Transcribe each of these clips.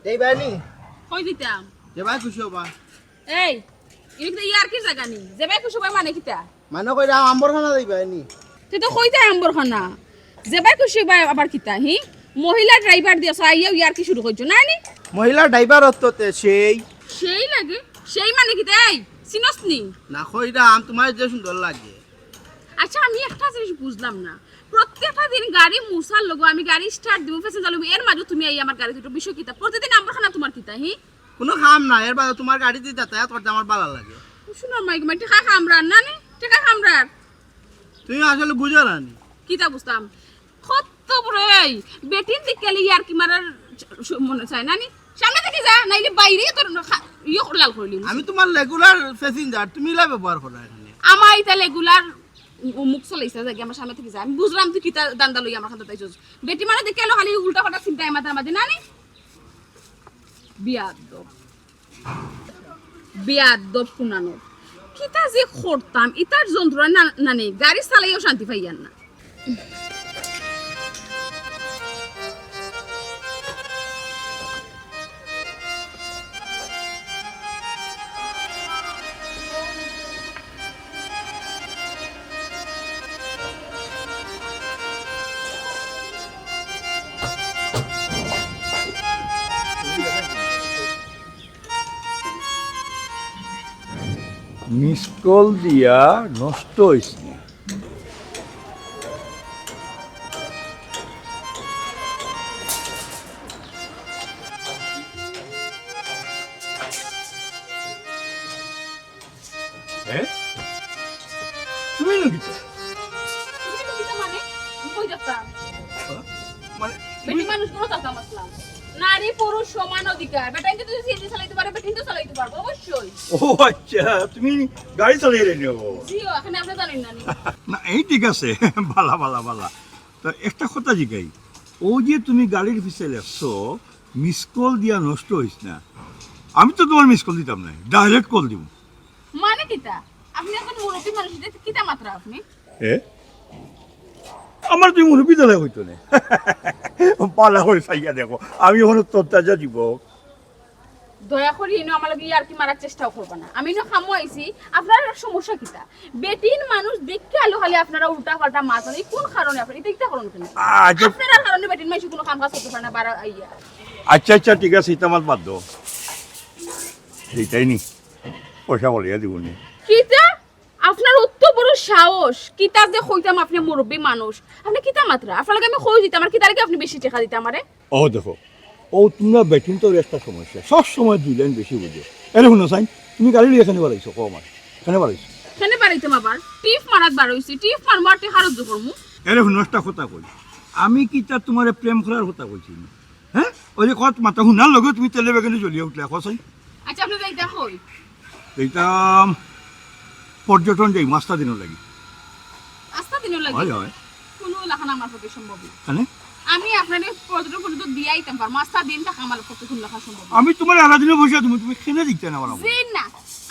এই বানি কই দিতাম যে ভাই খুশি হবা এই ইনি ইয়ার কি জায়গা নি যে ভাই খুশি ভাই মানে কিতা মানে কইরা আম্বর খানা দিবা নি তুই তো কই যায় আম্বর খানা যে ভাই খুশি ভাই আবার কিতা হি মহিলা ড্রাইভার দিয়েছ আইয়া ইয়ার কি শুরু করছো না নি মহিলা ড্রাইভার হততে সেই লাগে সেই মানে কিতা এই চিনস নি না কইরা তোমার যে সুন্দর লাগে আচ্ছা আমি একটা জিনিস বুঝলাম না প্রত্যেকটা দিন গাড়ি মুসার লগো আমি গাড়ি স্টার্ট দিব প্যাসেঞ্জার লগো এর মাঝে তুমি এই আমার গাড়ি দুটো বিষয় কিতা প্রতিদিন আম্বর খানা তোমার কিতা হি কোনো কাম না এর বাদে তোমার গাড়ি দিয়ে যাতায়াত করতে আমার ভালো লাগে শুনো মাইক মাই টাকা কামরার না নি টাকা কামরার তুমি আসলে বুঝো না নি কিতা বুঝতাম কত বড় এই বেটিন দিকেলি আর কি মারার মনে চায় না নি সামনে থেকে যা নাইলে বাইরে তোর ইয়ে লাল করলি আমি তোমার রেগুলার প্যাসেঞ্জার তুমি লা ব্যবহার করো এখানে আমার এটা রেগুলার মুখ চলাইছে যে আমার সামনে থেকে যা আমি বুঝলাম তুই কিতা দান্দা লই আমার কাছে তাইছস বেটি মানে দেখে এলো খালি উল্টা কথা চিন্তা মাথার মাঝে না নি বিয়াদব কুনানো কিতা যে করতাম ইতার যন্ত্রণা না নেই গাড়ি চালাইও শান্তি পাইয়ান না মিস কল দিয়া নষ্ট হয়েছে তুমি নাকি নারী পুরুষ সমান অধিকার বেটা কিন্তু তুই সিএনজি চালাইতে পারবে বেটা কিন্তু চালাইতে পারবে অবশ্যই ও আচ্ছা তুমি গাড়ি চালিয়ে নিও জিও এখানে আপনি জানেন না না এই ঠিক আছে ভালা ভালা ভালা তো একটা কথা জিগাই ও যে তুমি গাড়ির পিছে লেখছো মিস কল দিয়া নষ্ট হইস না আমি তো তোমার মিস কল দিতাম না ডাইরেক্ট কল দিব মানে কিতা আপনি এখন মুরব্বী মানুষ কিতা মাত্রা আপনি আমার তুমি মুরব্বী দলে হইতো না পালা হয়ে চাইয়া দেখো আমি এখন তত্তাজা দিব দয়া করে ইনো আমার লাগি আর কি মারার চেষ্টাও করবে না আমি ইনো খামো আইছি আপনার সমস্যা কিতা বেটিন মানুষ দেখতে আলো খালি আপনারা উল্টা পাল্টা মাছ এই কোন কারণে আপনি এটা কিতা করুন কেন আপনার কারণে বেটিন মাইছি কোনো কাম কাজ করতে পারে না বারা আইয়া আচ্ছা আচ্ছা ঠিক আছে এটা আমার বাদ দাও এইটাই নি পয়সা বলিয়া দিব নি কিতা আপনার অত বড় সাহস কিতা যে কইতাম আপনি মুরব্বী মানুষ আপনি কিতা মাত্রা আপনার আমি কই দিতাম আর কিতা লাগে আপনি বেশি টাকা দিতে আমারে ও দেখো ও তোমরা বেটিন তো একটা সমস্যা সব সময় দুই লাইন বেশি বুঝো এরে শুনো সাইন তুমি গাড়ি লিয়ে এখানে বাড়াইছো কো আমার এখানে বাড়াইছো এখানে বাড়াইতাম আবার টিপ মারাত বাড়াইছি টিপ মার মারতে হারত করমু এরে শুনো একটা কথা কই আমি কি তা তোমারে প্রেম করার কথা কইছি হ্যাঁ ওই যে কত মাথা শুনার লগে তুমি তেলে বেগানে জ্বলিয়ে উঠলে কসাই আচ্ছা আপনি যাইতা কই এইটা পর্যটন যাই মাস্তা দিনও লাগি আস্তা দিনও লাগি হয় হয় কোনো লাখানা আমার পক্ষে সম্ভব না মানে আমি আপনাকে পর্যটন পর্যন্ত দিয়ে আইতাম পার মাস্তা দিন টাকা আমার পক্ষে কোন লেখা সম্ভব আমি তোমার আলাদা দিনে বসে তুমি তুমি খেলে দিতে না আমার দিন না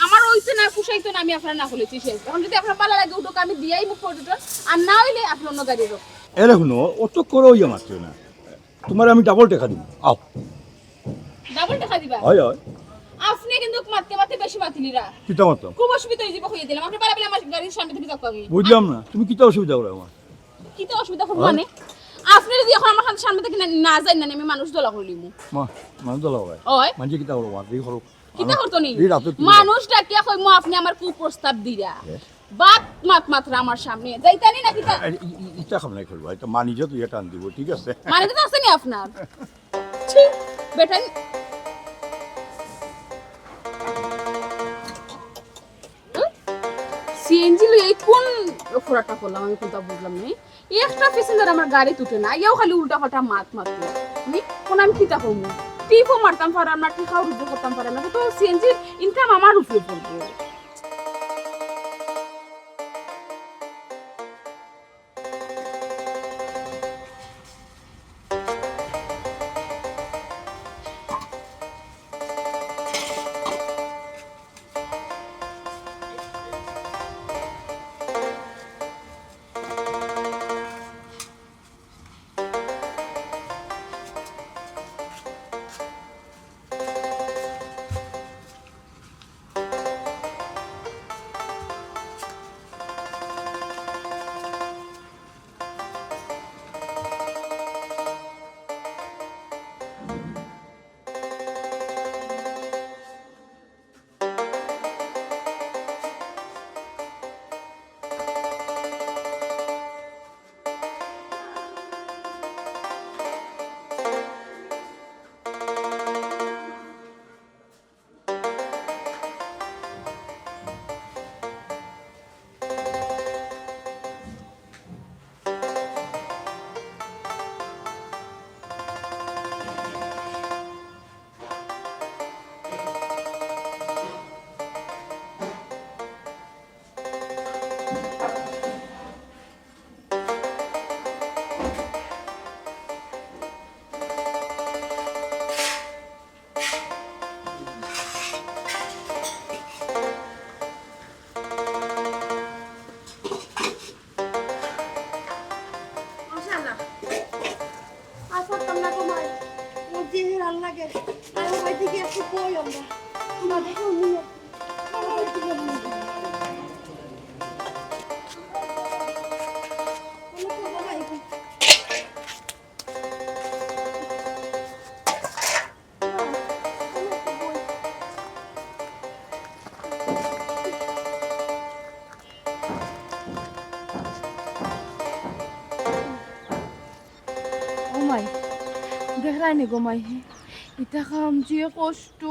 আমার ওইতে না কুশাইতো না আমি আপনার না বলেছি শেষ এখন যদি আপনার ভালো লাগে উঠোকে আমি দিয়াই মুখ পর্যটন আর না হইলে আপনি অন্য গাড়ি রোক এরে শুনো অত করে ওই মাত্র না তোমার আমি ডাবল টাকা দিব আও ডাবল টাকা দিবা হয় হয় আপনি কিন্তু মারতে মারতে বেশি বাতিলিরা কিতা মাত্র খুব অসুবিধা হয়ে যাবে কইয়ে দিলাম আপনি পালা আমার গাড়ির সামনে থেকে যাও কবি বুঝলাম না তুমি কিতা অসুবিধা করে আমার কিতা অসুবিধা করব মানে আপনি যদি এখন আমার সামনে থেকে না যাই না আমি মানুষ দলা করে লিমু মা মানুষ দলা হয় ওই মানে কিতা করব মা দেই করো কিতা করতো নি মানুষ ডাকিয়া কইমু আপনি আমার কুপ্রস্তাব দিরা বাপ মাত্রা আমার সামনে যাইতানি না কিতা ইটা খাম নাই করব এটা মানি যা তুই এটা আন দিব ঠিক আছে মানে তো আছে নি আপনার ঠিক বেটা সিএনজি লই এই কোন ফোরাটা করলাম আমি কোনটা বুঝলাম না এই একটা প্যাসেঞ্জার আমার গাড়ি তুটে না ইয়াও খালি উল্টা পাল্টা মাত্র আমি কোন আমি কিতা করবো টিপও মারতাম পারাম না টিকাও রুজু করতাম পারাম না তো সিএনজি ইনকাম আমার উপরে পড়বে দেখরাই নি গোমাই ইটা কাম যে কষ্ট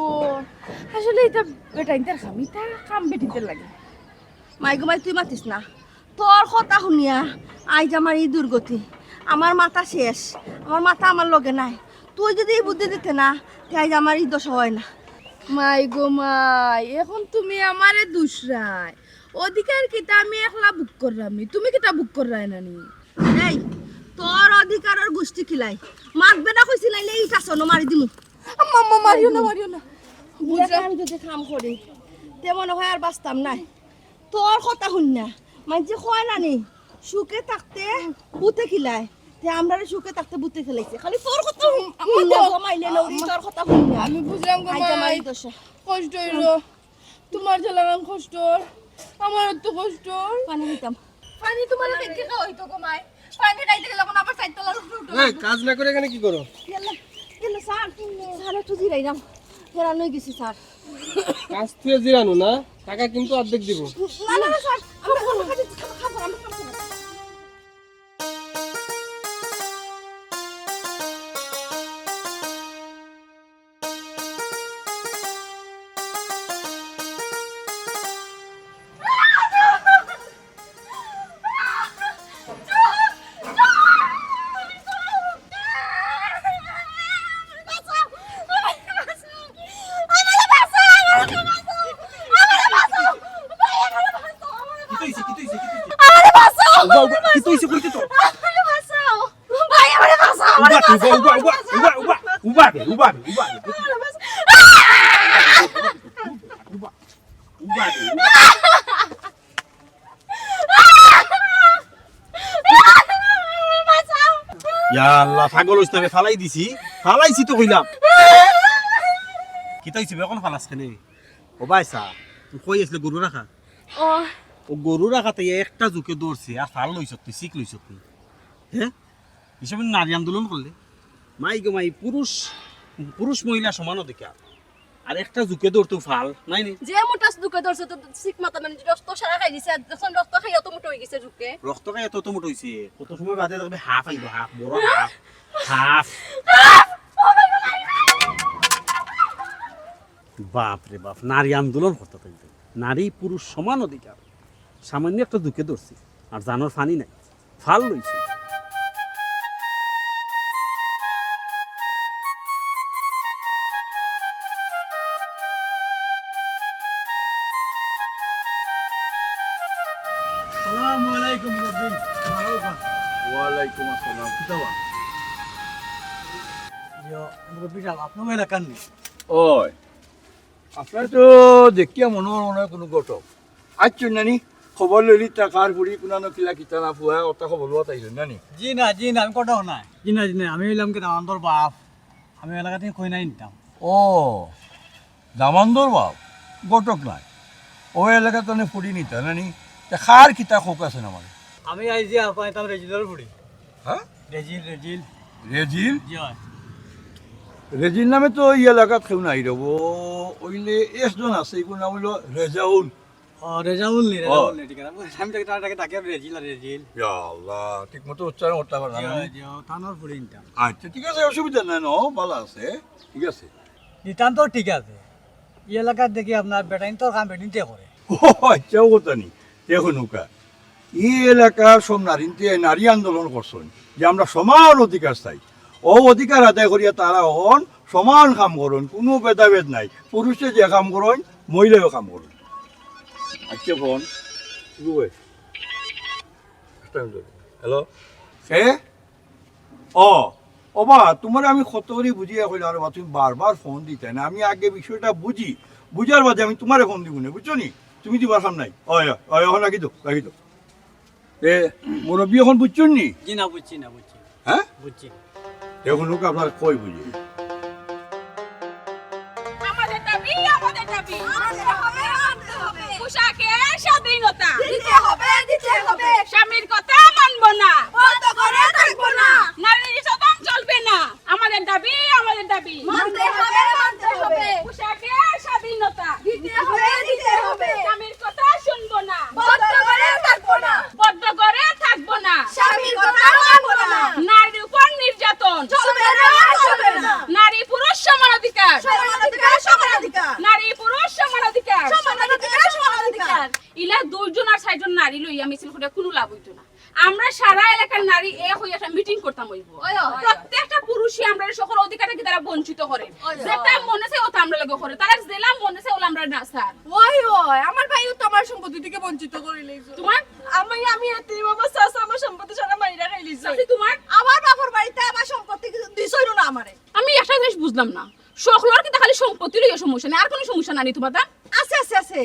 আসলে এটা বেটা ইন্টার কাম ইটা কাম বেটিতে লাগে মাই গো মাই তুই মাতিস না তোর কথা শুনিয়া আজ আমার এই দুর্গতি আমার মাথা শেষ আমার মাথা আমার লগে নাই তুই যদি এই বুদ্ধি দিতে না তাই আমার এই দশা হয় না মাই গো মাই এখন তুমি আমারে দুসরাই অধিকার কিটা আমি একলা বুক করলাম তুমি কিটা বুক কররাই নানি এই তোর অধিকারের গোষ্ঠী খিলাই মাতবে না কইছিলাইলে এই কাছনো মারি দিমু আম্মা মারিও না বুঝলাম আমি যদি কাম করি তেমন হয় আর বাঁচতাম নাই তোর কথা শুন না মানে কয় নানি সুখে থাকতে বুতে খিলায় তে আমরা সুখে থাকতে বুতে খেলাইছে খালি তোর কথা শুন মাইলে লৌরি তোর কথা শুন না আমি বুঝলাম গো মাই কষ্ট হইলো তোমার জ্বালান কষ্ট আমার তো কষ্ট পানি দিতাম পানি তোমার দেখে হইতো গো মাই পানি খাইতে গেলে কোন আবার সাইড তলার উপরে উঠো এই কাজ না করে এখানে কি করো গেলে গেলে স্যার স্যার একটু জিরাইলাম ফেরান হয়ে গেছি স্যার কাজ থেকে জিরানো না টাকা কিন্তু অর্ধেক দিব না না স্যার আমরা খাবো আমরা খাবো আল্লাহ পাগল হইছ না ফালাই দিছি ফালাইছি তো কইলাম কিতা হইছে বেকন ফালাস কেনে ও ভাইসা তুই কই আসলে গরু রাখা ও গরু রাখাতে একটা জুকে দৌড়ছে আর ফাল লইছ তুই শিখ লইছ তুই হ্যাঁ হিসাবে নারী আন্দোলন করলে মাই গো মাই পুরুষ মহিলা সমান অধিকার আর একটা জুকে দৌড় তুই ফাল নাই নি যে মোটাস দুকে ধরছে তো সিক মাথা মানে রক্ত সারা খাই দিছে যখন রক্ত খাই অত মোটা হয়ে গেছে জুকে রক্ত খাই এত মোট হইছে কত সময় বাদে দেখবে হাফ আইব হাফ বড় হাফ বাপ রে বাপ নারী আন্দোলন করতে কিন্তু নারী পুরুষ সমান অধিকার সামান্য একটা দুঃখে ধরছি আর জানোর ফানি নাই ফাল লইছে আসসালামু আলাইকুম রবিন ওয়ালাইকুম আসসালাম কিতাবা রবিরা আপনার এলাকার নেই ওই আপনার তো দেখিয়া মনে কোনো ঘটক আচ্ছা নানি খবর লইলি টাকার বুড়ি কোনো কিলা কিতা না পুয়া ওটা খবর লোয়া তাইলেন নানি জি না আমি কোথাও নাই জি না আমি হইলাম কি দামান্তর বাপ আমি এলাকা থেকে কই নাই নিতাম ও দামান্দর বাপ ঘটক নাই ও এলাকা তো ফুড়ি নিতা নানি খার কিতা খোক আছে না আমার আমি আইজি আর পাইতাম রেজিলের ফুড়ি হ্যাঁ রেজিল রেজিল জি হয় রেজিল নামে তো এই এলাকাত কেউ নাই রব ওইলে এসজন আছে এইগুলো নাম হইল রেজাউল রেজাউল নি ঠিক আছে আমি তাকে তাকে রেজিল ইয়া আল্লাহ ঠিক মতো উচ্চারণ করতে পারলাম না জি থানোর ফুড়ি নিতাম আচ্ছা ঠিক আছে অসুবিধা নাই ন ভালো আছে ঠিক আছে নিতাম তো ঠিক আছে এই এলাকার দেখি আপনার বেটাইন তো কাম বেটিনতে করে ও আচ্ছা ও কথা নি দেখো নৌকা এই এলাকার সব নারী আন্দোলন করছেন যে আমরা সমান অধিকার চাই ও অধিকার আদায় করিয়া তারা হন সমান কাম করুন কোনো ভেদাভেদ নাই পুরুষে যে কাম করেন মহিলাও কাম করুন আচ্ছা ফোন হ্যালো হে ও বা তোমার আমি কত করে বুঝিয়া কইলাম আর তুমি বারবার ফোন দিতে না আমি আগে বিষয়টা বুঝার বাদে আমি তোমার ফোন দিব না বুঝছো নি তুমি দিবার সাম নাই এখন রাখি দো এ মুরব্বী এখন বুঝছেন নি জি না বুঝছি হ্যাঁ বুঝছি এখন লোক আপনার কই বুঝি আমাদের দাবি আনতে হবে পোশাকে স্বাধীনতা দিতে হবে স্বামীর কথা মানবো না বন্ধ করে থাকবো না নারী নির্যাতন চলবে না আমাদের দাবি মানতে হবে পোশাকে স্বাধীনতা দিতে হবে স্বামীর কথা শুনবো না বন্ধ করে থাকবো না বদ্ধ করে থাকবো না স্বামীর কথা মানবো না নারীর উপর নির্যাতন চলবে না ইলা 2 জন আর 4 জন নারী লইয়া মিছিল করে কোনো লাভ হইতো না। আমরা সারা এলাকার নারী এক হইয়া একটা মিটিং করতাম হইব। প্রত্যেকটা পুরুষই আমরা সকল অধিকারকে তারা বঞ্চিত করে, যেটা মনে চায় ওটা আমরা লাগে করে, তারা জেলা মনে চায় ওলা আমরা না স্যার। ওই ওই আমার ভাইও তো আমার সম্পত্তি থেকে বঞ্চিত করে লইছো। তোমার আমি এতে বাবা চাচা আমার সম্পত্তি সারা মাইরা খাই লইছে। চাচি তোমার আমার বাপর বাড়িতে আমার সম্পত্তি কিছু দিছই না আমারে। আমি একটা জিনিস বুঝলাম না, সকলের কিন্তু খালি সম্পত্তি লইয়া সমস্যা নেই, আর কোনো সমস্যা নাই তোমার? আছে আছে আছে,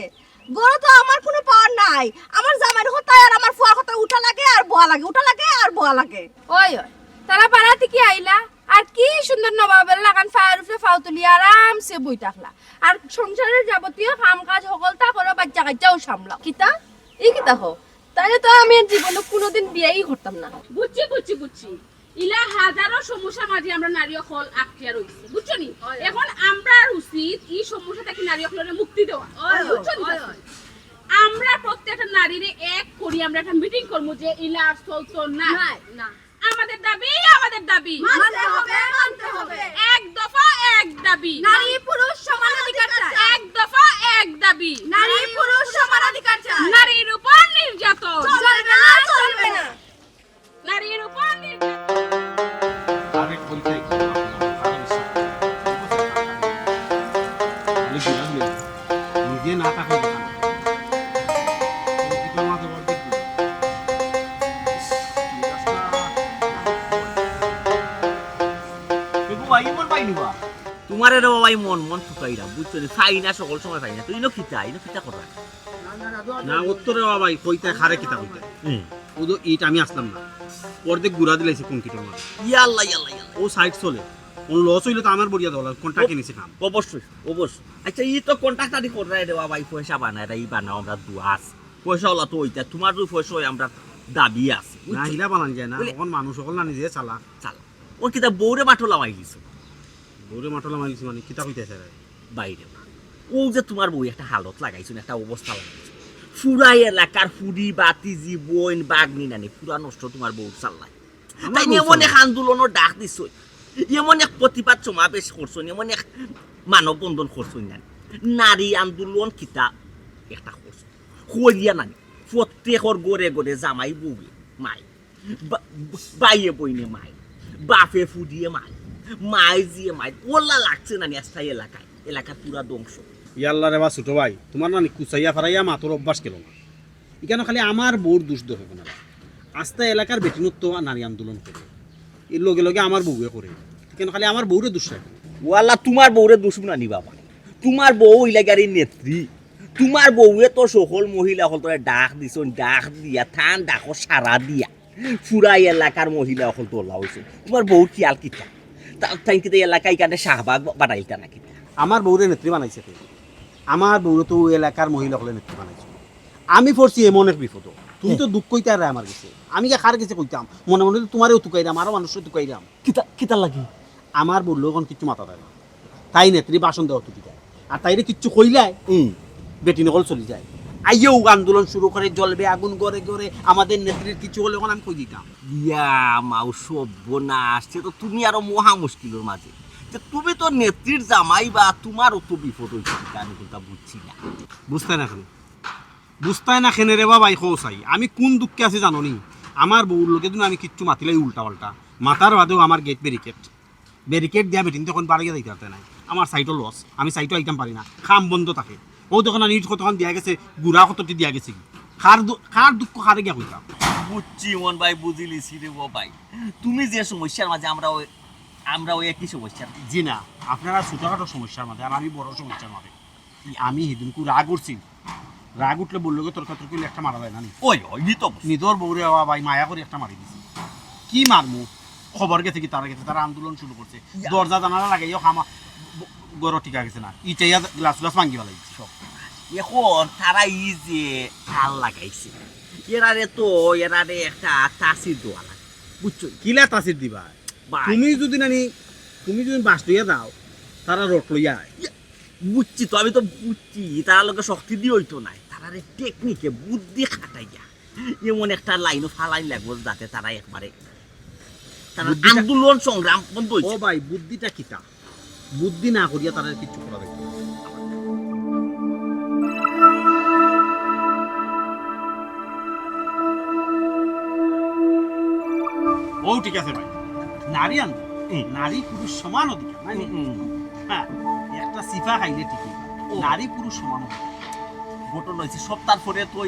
গরো তো আমার কোনো পাওয়ার নাই। আমার জামাইয়ের কথায় আর আমার ফুয়ার কথা উঠা লাগে আর বোয়া লাগে, উঠা লাগে আর বোয়া লাগে। ওই ওই তারা পাড়া থেকে আইলা আর কি সুন্দর নবাবের লাগান ফায়ার উপরে ফাও তুলি আরামসে বই থাকলা, আর সংসারের যাবতীয় কাম কাজ সকলটা করো, বাচ্চা কাচ্চাও সামলাও। কিতা এই কিতা হো, তাইলে তো আমি জীবনে কোনোদিন বিয়েই করতাম না। বুঝছি বুঝছি বুঝছি, ইলা হাজারো সমস্যা মাঝে আমরা নারী হল আটকিয়া রইছি, বুঝছো নি? এখন আমরা উচিত এই সমস্যা থেকে নারী হলের মুক্তি দেওয়া, বুঝছো নি? আমরা প্রত্যেকটা নারীরে এক করি, আমরা একটা মিটিং করবো যে ইলা আর চলতো না। আমাদের দাবি মানতে হবে মানতে হবে। এক দফা এক দাবি, নারী পুরুষ সমান অধিকার চাই। এক দফা এক দাবি, নারী পুরুষ সমান অধিকার চাই। নারীর উপর নির্যাতন চলবে না, চলবে না। নারীর উপর নির্যাতন। আরেক বলতে নিজে না থাকা তোমার রে বাবা মন মন ফুটাইরা বুঝছো ফাই না, সকল সময় ফাই না, তুই খিতা কথা না উত্তরে ভাই কইতে খারে কিতা কইতে ও তো ইট আমি আসলাম না অর্ধেক গুড়া দিলাইছে কংক্রিটের মধ্যে। ইয়াল্লা ও সাইড চলে ও লস হইলে তো আমার বড়িয়া দলা কন্ট্রাক্ট নিছে কাম। অবশ্যই আচ্ছা ই তো কন্ট্রাক্ট আদি করে রে বাবা, পয়সা বানায় রে, বানাও আমরা দুয়াস পয়সা হলা তো ওইটা তোমার যে পয়সা হয় আমরা দাবি আছে না হিলা বানান যায় না, এখন মানুষ সকল না নিজে চালা ওর কিতা বউরে মাঠো লামাই দিছ, বউরে মাটলা মারিছে মানে কিতা কইতেছে রে বাইরে ও যে তোমার বউ একটা হালত লাগাইছো, একটা অবস্থা লাগাইছো, পুরাই এলাকার ফুড়ি বাতি জীবন বাগনি নানি পুরা নষ্ট তোমার বউ চাল্লাই। তাই এমন এক আন্দোলনের ডাক দিছ, এমন এক প্রতিবাদ সমাবেশ করছো, এমন এক মানব বন্ধন করছো না, নারী আন্দোলন কিতা একটা করছো করিয়া নানি প্রত্যেকর গড়ে গড়ে জামাই বউয়ে মাই, বাইয়ে বইনে মাই, বাপে ফুডিয়ে মাই, মাই জিয়ে মাই, ওলা লাগছে নানি আস্থায় এলাকা পুরা ধ্বংস। ইয়াল্লা রে বা ছোট ভাই তোমার নানি কুচাইয়া ফারাইয়া মাতর অভ্যাস কেন না, এখানে খালি আমার বউর দোষ দোষ হবে না, আস্তে এলাকার বেটিনত্ব নারী আন্দোলন করে এর লগে লগে আমার বউয়ে করে, কেন খালি আমার বউরে দোষ রাখে। ওয়াল্লা তোমার বউরে দোষ নানি বাবা, তোমার বউ ইলাকারি নেত্রী, তোমার বউয়ে তো সকল মহিলা হল তোরা ডাক দিছ, ডাক দিয়া থান ডাকো সারা দিয়া পুরাই এলাকার মহিলা হল তোলা হয়েছে, তোমার বউ খেয়াল কিতা তাই কিতা এলাকায় কানে শাহবাগ বানাইতা নাকি? আমার বউরে নেত্রী বানাইছে, আমার বউরে তো এলাকার মহিলা হলে নেত্রী বানাইছে। আমি পড়ছি এমন এক বিপদ, তুমি তো দুঃখ কইতে আর আমার গেছে, আমি কার গেছে কইতাম মনে মনে তোমারও তুকাইরাম, আরো মানুষের তুকাইরাম, কিতা লাগি আমার বললো এখন কিচ্ছু মাথা দেয় না, তাই নেত্রী বাসন দেওয়া তুই দেয়, আর তাইরে কিচ্ছু কইলাই বেটি নকল চলে যায়, আইয়েও আন্দোলন শুরু করে জ্বলবে আগুন গড়ে গড়ে, আমাদের নেত্রীর কিছু হলে এখন আমি কই দিতাম। ইয়া মাও সর্বনাশ, সে তো তুমি আরো মহা মুশকিলের মাঝে, যে তুমি তো নেত্রীর জামাই বা তোমারও তো বিপদ হয়েছে, আমি কোনটা বুঝছি না। বুঝতাই না খেনে রে বাবাই খোসাই, আমি কোন দুঃখে আছি জানো নি, আমার বউর লোকে আমি কিচ্ছু মাতিলাই উল্টা পাল্টা, মাথার বাদেও আমার গেট ব্যারিকেড দিয়া বেটিন তখন বাড়িয়ে দিতে পারতে নাই, আমার সাইটও লস, আমি সাইটও আইতাম পারি না, খাম বন্ধ থাকে, ও তখন নিজ কতক্ষণ দিয়া গেছে, গুড়া কতটি দিয়া গেছে, খার দুঃখ খারে গিয়া কইতাম। বুঝছি মন ভাই, বুঝিলিছি রে ভাই, তুমি যে সমস্যার মাঝে আমরাও একই সমস্যা। জি না, আপনারা ছোটখাটো সমস্যার মাঝে আর আমি বড় সমস্যার মাঝে। আমি সেদিনকু রাগ উঠছি, রাগ উঠলে বললো তরকারি করলে একটা মারা যায় না, ওই তো নিজর বউরে ভাই মায়া করে একটা মারি দিছি, কি মারমু খবর গেছে কি তারা গেছে, তারা আন্দোলন শুরু করছে, দরজা জানালা লাগাইও খামা গড় টিকা গেছে না, ইটাইয়া গ্লাস ভাঙ্গি ফেলাইছে সব। এখন তারা যে হাল লাগাইছে, এরারে একটা তাসির দেওয়া লাগে, বুঝছো কিলা তাসির দিবা, তুমি যদি বাস লইয়া দাও তারা রট লইয়া, বুঝছি তো, আমি তো বুঝছি তারা লোকে শক্তি দিয়ে হইতো নাই, তারারে টেকনিকে বুদ্ধি খাটাইয়া এমন একটা লাইনও ফালাইন লাগবো যাতে তারা একবারে আন্দোলন সংগ্রাম বন্ধ হইছে। ও ভাই বুদ্ধিটা কিতা, বুদ্ধি না করিয়া তারা কিছু করা দেখবে। ও ঠিক আছে ভাই নারী আন্দোলন নারী পুরুষ সমান অধিকার মানে হ্যাঁ একটা সিফা খাইলে ঠিকই নারী পুরুষ সমান অধিকার ঘটনা হয়েছে সপ্তাহ পরে তো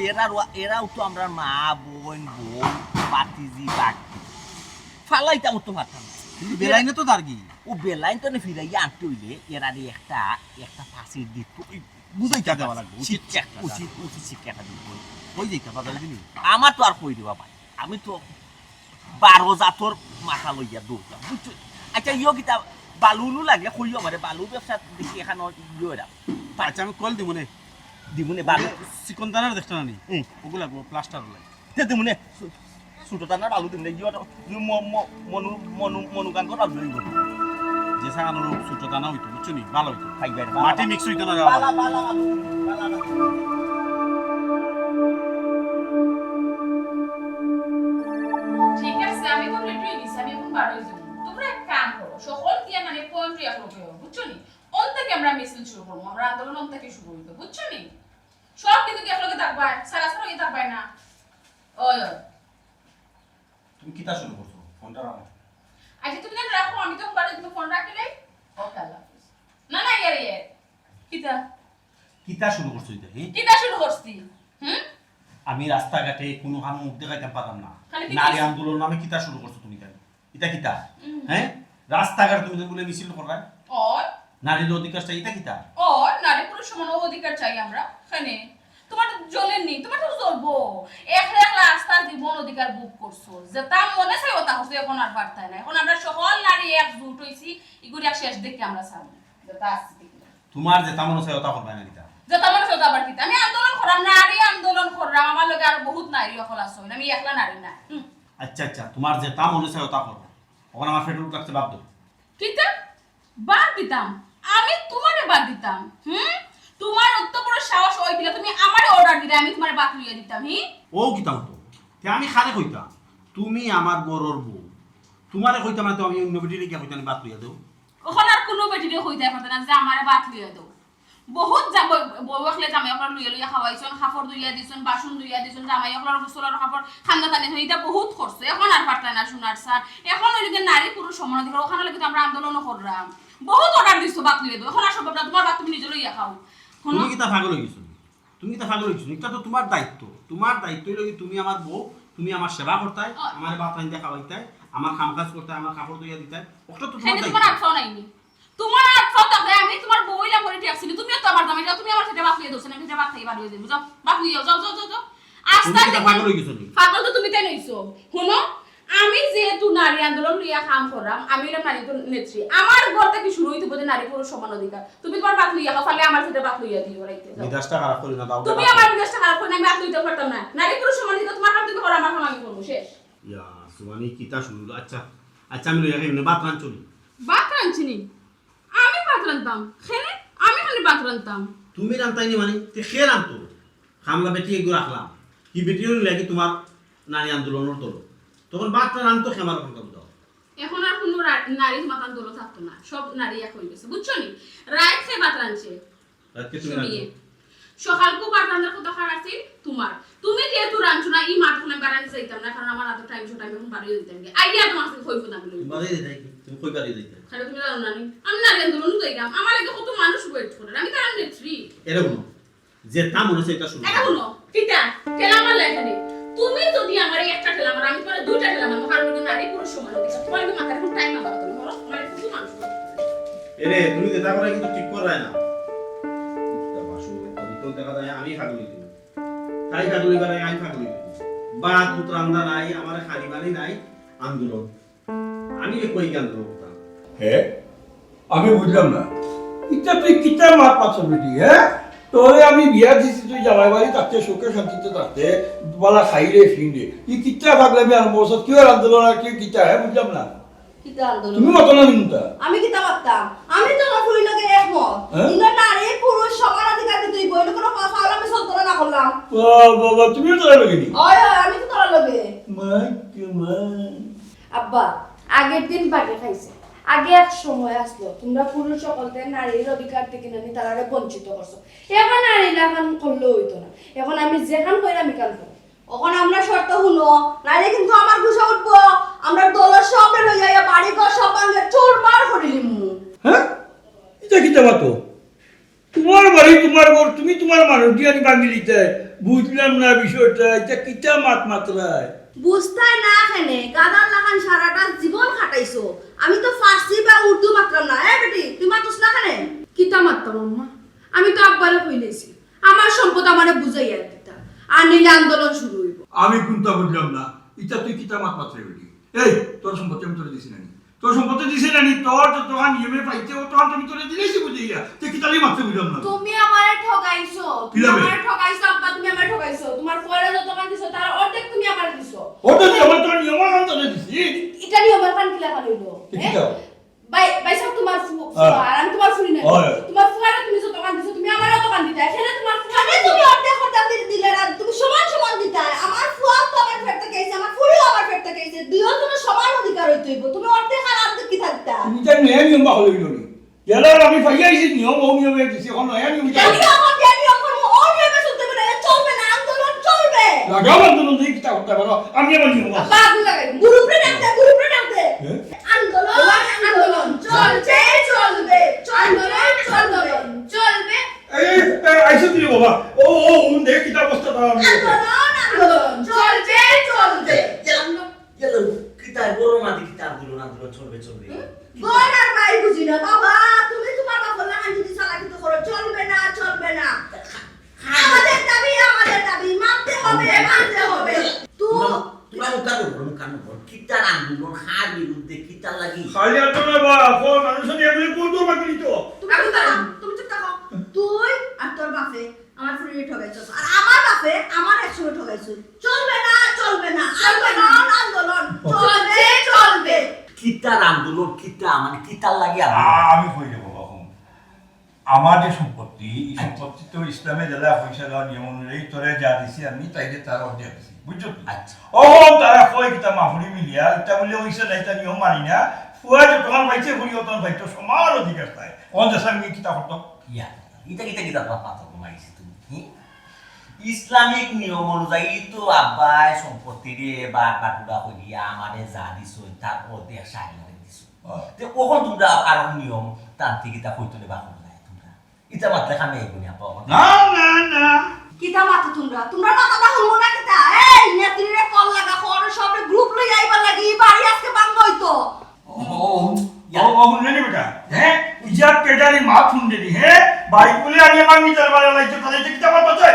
এরাও তো আমরা মা বোন বোন বাতিজি বাকি ফালাইতাম তো পারতাম না। কিন্তু বেলাইনে তো দাঁড় গিয়ে ও বেলাইন তো ফিরাইয়া আনতে হইলে এরারে একটা ফাঁসির দিত বুঝাইতে দেওয়া লাগবে উচিত শিক্ষাটা দিত ওই যে বাজারে দিলি আমার তো আর কই দেবা ভাই আমি তো 12 জাতর মাথা লইয়া দৌড়তাম বুঝছো আচ্ছা ইয় কিতা বালুলু লাগলে কইও আমারে বালু ব্যবসা দেখি এখানে ইয়ে এরা আচ্ছা আমি কল দিব নে দিমুনে বালু চিকনদানার দেখতে না নি ওগুলা প্লাস্টার লাগে দিমুনে ছোট দানার বালু দিমনে ইয় মনু গান করা লইব যে সাগানোর ছোট দানা হইতো বুঝছো নি ভালো হইতো খাইবে মাটি মিক্স হইতো না বালা বালা বালা ঠিক আছে আমি তো রেডি হয়ে গেছি আমি এখন বার হয়ে যাব তোমরা এক কাম করো সকল দিয়ে মানে পয়েন্ট রিয়া করবে বুঝছো নি অন থেকে আমরা মিছিল শুরু করব আমরা আন্দোলন অন থেকে শুরু হইবে বুঝছো নি সব কিন্তু একলগে থাকবা সারা সারা হই থাকবা না ওই তুমি কিতা শুরু করছো ফোনটা রাখো আচ্ছা তুমি না রাখো আমি তো বাড়ি তুমি ফোন রাখলে ওকে আল্লাহ হাফেজ না না ইয়ে কিতা কিতা শুরু করছো এটা কিতা শুরু করছি আমি রাস্তাঘাটে কোনো হাম মুখ দেখাইতাম পারতাম না খালি কি নারী কইছো? আন্দোলন নামে কিতা শুরু করছো তুমি কেন এটা কিতা হ্যাঁ রাস্তাঘাট তুমি যখন বলে মিছিল করবা ওই নারীর অধিকার চাই এটা কিতা ওই নারী পুরুষ সমান অধিকার চাই আমরা খানে তোমার তো জ্বলেননি তোমার তো জ্বলবো একলা রাস্তা জীবন অধিকার বুক করছো যেটা মনে চাই ওটা হচ্ছে এখন আর বার্তায় না এখন আমরা সকল নারী একজুট হইছি এগুলি এক শেষ দেখে আমরা ছাড়বো যেটা আসছে দেখি তোমার যে তামন চাই ওটা করবা না কিতা যেটা মনে চাই ওটা আবার কি আমি আন্দোলন করলাম নারী আন্দোলন করলাম আমার লগে আর বহুত নারী সকল আছে আমি একলা নারী না আচ্ছা আচ্ছা তোমার যে তামন চাই ওটা করো ওখানে আমার ফেটুল রাখতে বাধ্য কিতা বাদ দিতাম আমি তোমারে বাদ দিতাম তোমার অত বড় সাহস হই দিলা তুমি আমারে অর্ডার দিলে আমি তোমারে বাদ লইয়া দিতাম ও কিতা হতো তে আমি খারে কইতাম তুমি আমার বড়র বউ তোমারে কইতাম না তো আমি অন্য বেটিরে কি কইতাম বাদ লইয়া দেও ওখানে আর কোনো বেটিরে হইতে পারত না যে আমারে বাদ লইয়া দাও বহুত যাব বউখলে জামাই ওখানে লইয়া লইয়া খাওয়াইছন খাফর দুইয়া দিছন বাসন দুইয়া দিছন জামাই ওখানে গোসলের খাফর খান্না টানি হইতা বহুত খরচ এখন আর পারতা না সোনার স্যার এখন ওই যে নারী পুরুষ সমান অধিকার ওখানে লাগি তো আমরা আন্দোলন করলাম বহুত অর্ডার দিছো বাদ লইয়া দাও এখন আর সব তোমার বাদ তুমি নিজে লইয়া খাও তুমি কিতা পাগল হয়ে গেছো তুমি কিতা পাগল হয়ে গেছো এটা তো তোমার দায়িত্ব হইলো তুমি আমার বউ তুমি আমার সেবা করতাই আমার ভাত রান্ধা খাওয়াইতাই আমার কাম কাজ করতাই আমার কাপড় ধুইয়া দিতাই ওটা তো তোমার তোমার আটফাও নাইনি তোমার আটফাও তাতে আমি তোমার বউইলা করে টিয়াছিলি তুমিও তো আমার জামাই যাও তুমি আমার সাথে বাপ লইয়া দোছ না আমি বাপ থেকে বার হয়ে যাবো যাও বাপ লইয়া যাও যাও যাও যাও আস্তে তুমি কিতা পাগল হয়ে গেছো পাগল তো তুমি তাই নইছো শুনো আমি যেহেতু নারী আন্দোলন লইয়া কাম করলাম আমি হলাম নারী নেত্রী আমার ঘর থেকে শুরু হইতে বলে নারী পুরুষ সমান অধিকার তুমি তোমার বাপ লইয়া খাও ফালে আমার সাথে বাপ লইয়া দিও রাইতে যাও মেজাজটা খারাপ করি না দাও তুমি আমার মেজাজটা খারাপ করে আমি বাপ লইতে পারতাম না নারী পুরুষ সমান অধিকার তোমার কাম তুমি করো আমার কাম আমি করবো শেষ ইয়া সুমানি কিতা শুনল আচ্ছা আচ্ছা আমি লইয়া গেলাম ভাত রান চলি ভাত রাঁধছিনি আমি ভাত রাঁধতাম খেলে আমি খালি ভাত রাঁধতাম তুমি রান্তাইনি মানে তে খেয়ে রান্তো খামলা বেটি এগুলো রাখলাম কি বেটিও লাগি তোমার নারী আন্দোলনের তোলো তখন ভাত রান্তো খেমার কথা দাও এখন আর কোনো নারী মাতান দোলো থাকতো না সব নারী এক হয়ে গেছে বুঝছো নি রাত খেয়ে ভাত রাঁধছে আজকে তুমি শুনিয়ে সকালকু ভাত রান্নার কথা খারাপছি তোমার তুমি যেহেতু রাঁধছো না এই মাঠ কোনো বাড়াতে চাইতাম না কারণ আমার এত টাইম ছোট আমি এখন বাড়িয়ে দিতাম আইডিয়া তোমার কাছে কইব না বলে বাড়ি দেই তুমি কই বাড়ি দেই খালি তুমি জানো না আমি নারী আন্দোলন কইরাম আমার লাগে কত মানুষ ওয়েট করে আমি তার নেত্রী এরকম যে তা মনে হচ্ছে এটা শুনো এটা শুনো কিটা ঠেলা আমার লেখা নেই তুমি যদি আমার একটা ঠেলা মার আমি তোমার দুইটা ঠেলা মারবো কারণ তুমি নারী পুরুষ সমান অধিকার তোমার কি মাথায় কোনো টাইম আমার তুমি বলো আমার কত মানুষ এরে তুমি যেটা করে কিন্তু ঠিক করে না এটা বাসু তো দেখা যায় আমি খাগুলি দিই তাই খাগুলি করে আমি খাগুলি দিই বা পুত্র রান্দা নাই আমার খালি বাড়ি নাই আন্দোলন আমি কই আন্দোলন করতাম হ্যাঁ আমি বুঝলাম না এটা তুই কিতা মার পাচ্ছ বেটি হ্যাঁ তোরে আমি বিয়া দিছি তুই জামাই বাড়ি থাকতে সুখে শান্তিতে থাকতে বলা খাইলে ফিরে ই কিতা ভাগলামি আর মোর সাথে কি আন্দোলন আর কি কিতা হ্যাঁ বুঝলাম না কিতা আন্দোলন তুমি মত না মিনুতা আমি কিতা পারতাম আমি তো না ফুলি লগে একমত ইনো নারী পুরুষ সমান অধিকার তুই বইল কোনো কথা আমি সত্য না করলাম বাবা তুমিও তোরা লগে নি ওই আমি তো তোর লগে মাই কেমন আব্বা আগের দিন বাগে খাইছে আগে এক সময় আসলো তোমরা পুরুষ সকলতে নারীর অধিকার থেকে নানি তারা বঞ্চিত করছো এখন নারী লাগান করলেও হইতো না এখন আমি যেখান কইরা আমি কান করি ওখানে আমরা শর্ত শুনো নাইলে কিন্তু আমার গুছা উঠবো আমরা দলের সব লইয়া বাড়ি ঘর সব ভাঙে চুরমার করিলিমু হ্যাঁ এটা কি দেবা তো তোমার বাড়ি তোমার ঘর তুমি তোমার মানুষ দিয়ে আমি ভাঙি দিতে বুঝলাম না বিষয়টা এটা কিটা মাত মাত্রায় বুঝতাই না কেনে গাদার লাগান সারাটা জীবন কাটাইছো আমি তো ফার্সি বা উর্দু মাত্রাম না বেটি তুই মাতুস না কেনে কিতা মারতাম আম্মা আমি তো আব্বারে কইলেছি আমার সম্পদ আমারে বুঝাইয়া দিতা আর নিলে আন্দোলন শুরু হইব আমি কোনটা বুঝলাম না এটা তুই কিতা মাত মাত্রায় বেটি এই তোর সম্পত্তি আমি তোরে দিছি নানি তোর সম্পত্তি দিছি নানি তোর তো তোমার নিয়মে পাইতে ও তখন তুমি তোরে দিলেছি বুঝিয়া তুই কিতালি মাত্রা বুঝলাম না তুমি আমারে ঠগাইছো তুমি কিভাবে? আমারে ঠগাইছো আব্বা তুমি আমারে ঠগাইছো তোমার ফয়রা যত টাকা দিছো তার অর্ধেক তুমি আমারে দিছো ওটা নিয়ম তোর নিয়ম আমি তোরে দিছি এটা নিয়ে আমার কান কিলা কালইলো কি দাও বাই সব তোমার ফুয়া আর আমি তোমার ফুরি না হয়। তোমার ফুয়ারা তুমি যত টাকা দিছো তুমি আমারও তো টাকা দিতা এখানে তোমার ফুয়া আমি তুমি অর্ধেক কথা দিলে না তুমি সমান সমান দিতা আমার ফুয়া তো আমার পেট থেকে আইছে আমার ফুলিও আমার পেট থেকে আইছে দুইজন তোমার সমান অধিকার হইতে হইব তুমি অর্ধেক আর অর্ধেক কি থাকতা তুমি জানি নিয়ম বা হলো নি গেলার আমি পাইয়াইছি নিয়ম ও নিয়মে দিছি এখন নয়া নিয়ম জানি এখন জানি এখন ও নিয়মে শুনতে পারে চলবে না আন্দোলন চলবে লাগাও আন্দোলন দিয়ে কিতা করতে পারো আমি আমার নিয়ম আছে বাবু লাগাই গ্রুপে ডাকতে আন্দোলন আন্দোলন চলছে চলবে আন্দোলন আন্দোলন চলবে এই আইসো দিলে বাবা ও ও দেখ কিতা অবস্থা দাও আমি আন্দোলন চলবে চলবে গেল কিতা বড় মাদি কিতা আন্দোলন চলবে বলার ভাই বুঝি না বাবা তুমি তোমার বাবা লাগান যদি চালাকি করো চলবে না আমাদের দাবি মানতে হবে তো তোমরা মুখানো কিতা আন্দোলন হার বিরুদ্ধে কিতা লাগি খালি আন্দোলন বা কোন মানুষ নিয়ে বলে কোন তো বাকি তো তুমি চুপ থাকো তুই আর তোর বাপে আমার ফুরিয়ে ঠগাইছস আর আমার বাপে আমার একসঙ্গে ঠগাইছস চলবে না আন্দোলন চলবে কিতার আন্দোলন কিতা মানে কিতার লাগি আমি কই দেব বাবু আমার যে সম্পত্তি এই সম্পত্তি তো ইসলামে যারা পয়সা দেওয়া নিয়ম অনুযায়ী তোরে যা দিছি আমি তাইলে তার অর্ধেক দিছি বুঝছো আচ্ছা ও তারা কয় কিতা মাহুরি মিলিয়া এটা বলে হইছে না এটা নিয়ম মানি না ফুয়া যে তোমার পাইছে ফুরি তোমার পাইতো সমান অধিকার তাই কোন দেশে আমি কিতা করতো ইয়া কিতা পাতা কমাইছি তুমি ইসলামিক নিয়ম অনুযায়ী তো আব্বাই সম্পত্তিরে বা বাটুরা করিয়া আমারে যা দিছো তার অর্ধেক সাইলা দিছো তে কখন তোমরা আর নিয়ম তান্ত্রিকতা কইতো বা নাই তোমরা ইটা মাত্র খামে এগুনি আপা না কিতা মাথা তোমরা মাথাটা হলো না কিতা এই নেত্রীরে কল লাগা খর সব গ্রুপ লই আইবা লাগি বাড়ি আজকে বাঙ্গ হইতো ও নেনি বেটা হ্যাঁ ইজাত কেডারি মা ফোন দিদি হ্যাঁ ভাই বলে আগে মাগনি দরবারে লাইছো তাহলে কিতা কথা চাই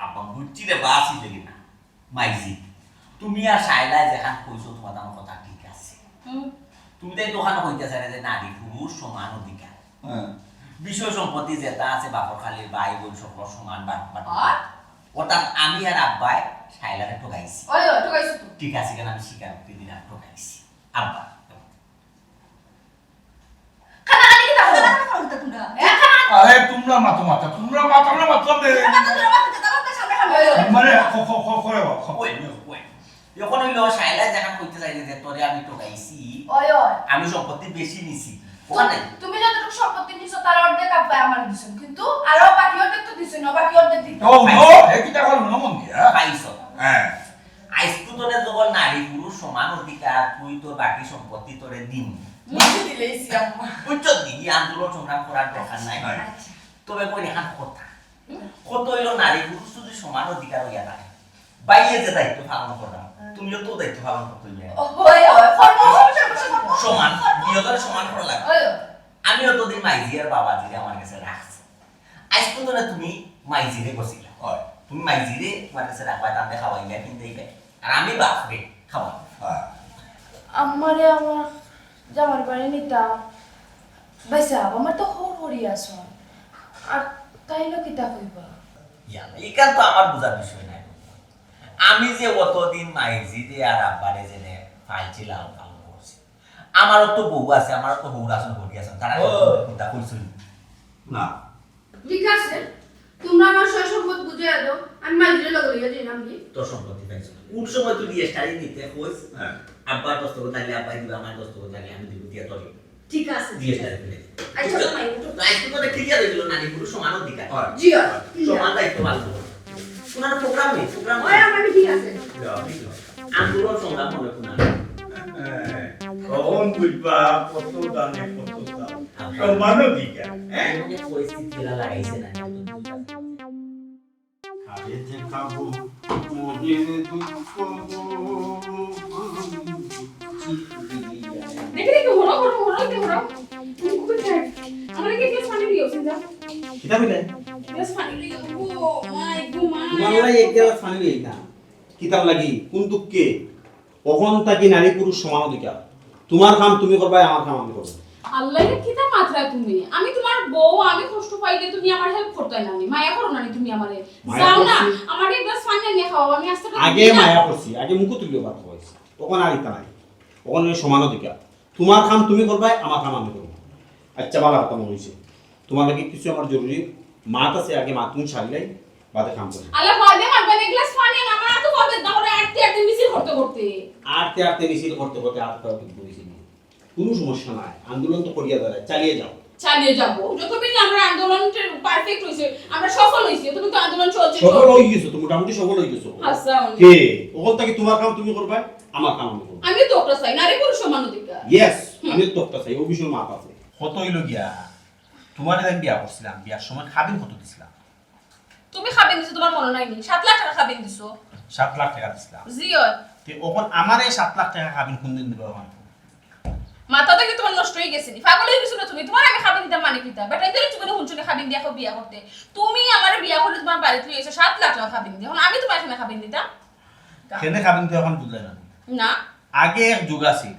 আপা বুঝছি রে বাসি লাগি না মাইজি তুমি আর সাইলা যেখান কইছো তোমার আমার কথা ঠিক আছে তুমি তাই দোকান কইতেছ যে নারী পুরুষ সমান অধিকার বিষয় সম্পত্তি যেটা আছে বাপর খালির ভাই বোন সকল সমান অর্থাৎ আমি আর আব্বাই সাইলারে ঠকাইছি ঠগাইছো তো ঠিক আছে কেন আমি স্বীকার করতে দিলাম ঠকাইছি আব্বা খানা খালি কিতা হলো তোমরা আরে তোমরা মাথা তোমরা মাথা না মাথা দে মানে করে ওই যখন হইলো সাইলা যেখান কইতে চাইলে যে তোরে আমি ঠকাইছি আমি সম্পত্তি বেশি নিছি ওখানে তুমি যতটুকু সম্পত্তি নিছো তার অর্ধেক আব্বা আমার দিছেন কিন্তু আরো বাকি অর্ধেক তো দিছেন না বাকি অর্ধেক দিতে ও নো কিতা করো না মন দিয়া পাইছো হ্যাঁ আইসকু তোরে যখন নারী পুরুষ সমান অধিকার তুই তোর বাকি সম্পত্তি তোরে দিন মুখে দিলেইছি আম্মা বুঝছো দিই আন্দোলন সংগ্রাম করার দরকার নাই তবে কই এখান কথা কত হইলো নারী পুরুষ যদি সমান অধিকার হইয়া থাকে বাইরে যে দায়িত্ব পালন করা তুমিও তো দায়িত্ব পালন করতে সমান দুজনের সমান করা লাগে আমি অতদিন মাইজিয়ার বাবাজিরে আমার কাছে রাখছি আজকে তো তুমি মাইজিরে বসিলা তুমি মাইজিরে তোমার কাছে রাখবা তাতে খাওয়াইবা কিনতেই আর আমি বাপরে খাওয়া আমারে আমার জামার বাড়ি নিতাম বাইসা আমার তো হরি আছো আর তাইলো কিতা কইবা এখান তো আমার বোঝার বিষয় নাই আমি যে অতদিন মাইজিরে আর আব্বারে জেনে ফাইছিলাম পালন করছি আমারও তো বউ আছে আমারও তো বউ আসন ঘটি আছে তারা কথা কইছিল না ঠিক আছে তোমরা আমার সয় সম্পদ বুঝে দাও আমি মাইজিরে লগে লইয়া যাই নাম কি তোর সম্পত্তি পাইছো কোন সময় তুই স্টাডি নিতে কইস আব্বার দস্তখত থাকলে আব্বাই দিবে আমার দস্তখত থাকলে আমি দিব দিয়া তোর ঠিক আছে দিয়ে স্টাডি করে আচ্ছা মাই লাইফে তো ক্লিয়ার হয়ে গেল নারী পুরুষ সমান অধিকার জি সমান দায়িত্ব পালন করো তোমার প্রোগ্রাম নেই প্রোগ্রাম ওই আমার ঠিক আছে আন্দোলন সংগ্রাম মনে কোনা কখন বুঝবা কত দানে কত দাম সম্মানও দিকা পরিস্থিতি লাগাইছে না আরে যে খাবো মনের দুঃখ দেখে দেখে হলো তুমি খুব চাই আমার কি গ্লাস পানি দিও সিধা কিতা বলে গ্লাস পানি দিও ও মাই গো মাই তোমার এক গ্লাস পানি লই না কিতাব লাগি কোন দুঃখে কখন তাকি নারী পুরুষ সমান অধিকার তোমার কাম তুমি করবা আমার কাম আমি করব আল্লাহর কিতা মাত্রা তুমি আমি তোমার বউ আমি কষ্ট পাইলে তুমি আমার হেল্প করতে না নি মায়া করো না নি তুমি আমারে যাও না আমার এক গ্লাস পানি নিয়ে খাও আমি আস্তে আগে মায়া করছি আগে মুখ তুলিও বাদ হইছে তখন আর ইতা নাই তখন সমান অধিকার তোমার কাম তুমি করবা আমার কাম আমি করব আচ্ছা ভালো কথা মনে হইছে তোমার লাগি কিছু আমার জরুরি মাত আছে আগে মা তুমি ছাড়লাই বাদে কাম করবে আল্লাহ বাদে মারবে এক গ্লাস পানি আমার তো করবে তাহলে আটতে মিছিল করতে আটতে মিছিল করতে আটটা বইছি কোনো সমস্যা নাই আন্দোলন তো করিয়া দাঁড়ায় চালিয়ে যাও যতদিন আমরা আন্দোলনটা পারফেক্ট হইছে আমরা সফল হইছি তুমি তো আন্দোলন চলছে সফল হই গেছো তো মোটামুটি সফল হই গেছো আচ্ছা কে ওখান থেকে তোমার কাম তুমি করবা আমার কাম আমি করব আমি তো ওটা চাই নারী পুরুষ সমান অধিকার ইয়েস আমি তো একটা চাই ও বিষয় মাপ আছে কত হইল গিয়া তোমার আমি বিয়া করছিলাম বিয়ার সময় খাবিন কত দিছিলাম তুমি খাবেন দিছো তোমার মনে নাই নি 7 লাখ টাকা খাবেন দিছো 7 লাখ টাকা দিছিলাম জিও তে ওখন আমারে 7 লাখ টাকা খাবিন কোন দিন দিবা আমার মাথাটা কি তোমার নষ্ট হয়ে গেছে নি পাগল হয়ে গেছো না তুমি তোমার আমি খাবেন দিতাম মানে কিতা বেটা ইদের জীবনে হুনছনে খাবেন দিয়া বিয়া করতে তুমি আমারে বিয়া করলে তোমার বাড়ি তুই এসে 7 লাখ টাকা খাবেন দি এখন আমি তোমার এখানে খাবেন দিতাম কেনে খাবিন তো এখন বুঝলে না না আগে এক যুগ আছে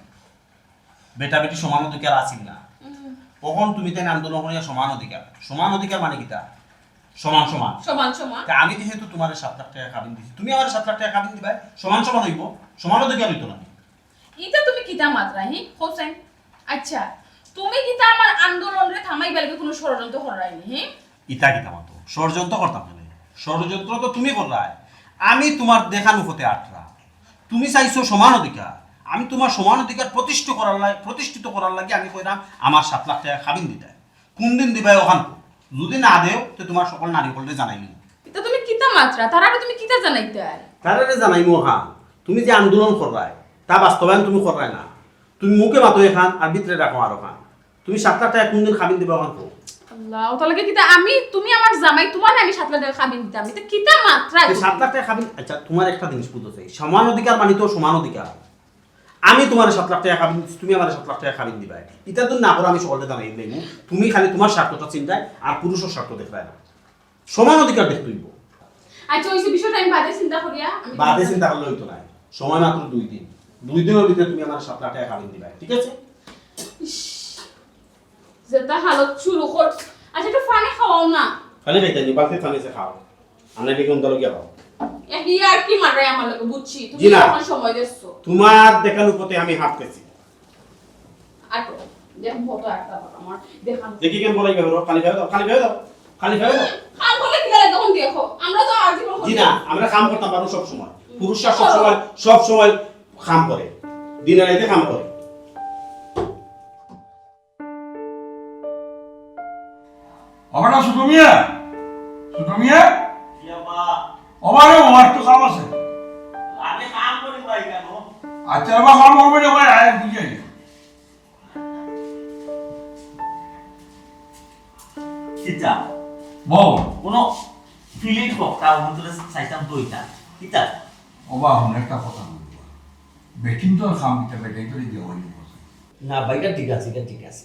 বেটা বেটি সমান অধিকার আছিল না কখন তুমি তাই আন্দোলন করিয়া সমান অধিকার মানে কিতা সমান সমান আমি যেহেতু তোমার 7 লাখ টাকা খাবিন দিছি তুমি আমার 7 লাখ টাকা খাবিন দিবা সমান হইব সমান অধিকার হইতো না ইটা তুমি কিতা মাত্রা হি হোসেন আচ্ছা তুমি কিতা আমার আন্দোলনরে থামাইবার লাগি কোনো ষড়যন্ত্র করাইনি হি ইটা কিতা মাতো ষড়যন্ত্র করতাম না ষড়যন্ত্র তো তুমি করলাই আমি তোমার দেখানো হতে আটরা তুমি চাইছো সমান অধিকার আমি তোমার সমান অধিকার প্রতিষ্ঠিত করার লাগি আমি কইরাম আমার 7 লাখ টাকা খাবিন দিতে কোন দিন দিবা ওখান যদি না দেও তো তোমার সকল নারী বলতে জানাইলি এটা তুমি কিতা মাত্রা তারারে তুমি কিতা জানাইতে তারারে জানাইমু ওখান তুমি যে আন্দোলন করলাই তা বাস্তবায়ন তুমি করলাই না তুমি মুখে মাতো এখান আর ভিতরে রাখো আর ওখান তুমি 7 লাখ টাকা কোন দিন খাবিন দিবা ওখান আল্লাহ তাহলে কিতা আমি তুমি আমার জামাই তোমার আমি 7 লাখ টাকা খাবিন দিতাম এটা কিতা মাত্রা 7 লাখ টাকা খাবিন আচ্ছা তোমার একটা জিনিস বুঝতে চাই সমান অধিকার মানে তো সমান অধিকার আমি তোমার 7 লাখ টাকা খাবিন তুমি আমার 7 লাখ টাকা খাবিন দিবা এটা তো না করে আমি সকলকে জানাই দেব তুমি খালি তোমার স্বার্থটা চিন্তায় আর পুরুষের স্বার্থ দেখবাই না সমান অধিকার দেখতে হইব আচ্ছা ওই বিষয়টা আমি বাদে চিন্তা করিয়া বাদে চিন্তা করলে হইতো না সময় মাত্র 2 দিন 2 দিনের ভিতরে তুমি আমার 7 লাখ টাকা খাবিন দিবা ঠিক আছে যেটা হালত শুরু কর আচ্ছা একটু পানি খাওয়াও না পানি খাইতে নি বালতি পানি সে খাও আমরা কি কোন দল গিয়া খাও এই আর কি মারাই আমার লাগে বুঝছি তুমি এখন সময় দিছো তোমার দেখানো পথে আমি হাত পেছি আটো দেখো ফটো একটা আমার দেখান দেখি কেন বলাই গেল খালি খাও দাও খাম বলে কি লাগে তখন দেখো আমরা তো আজ জি না আমরা কাম করতে পারবো সব সময় পুরুষরা সব সময় কাম করে দিনে রাতে কাম করে আমরা সুমিয়া আমারে ওয়ার তো কাম আছে আমি কাম করি ভাই কেন আচ্ছা বাবা কাম করবে না ভাই আয় বুঝে কিতা বল কোনো ফিলিং কথা মতলে চাইতাম তো এটা কিতা ওবা অনেকটা কথা বলবো বেটিং তো কাম দিতে বেটাই তো দিয়ে হইব না ভাইটা ঠিক আছে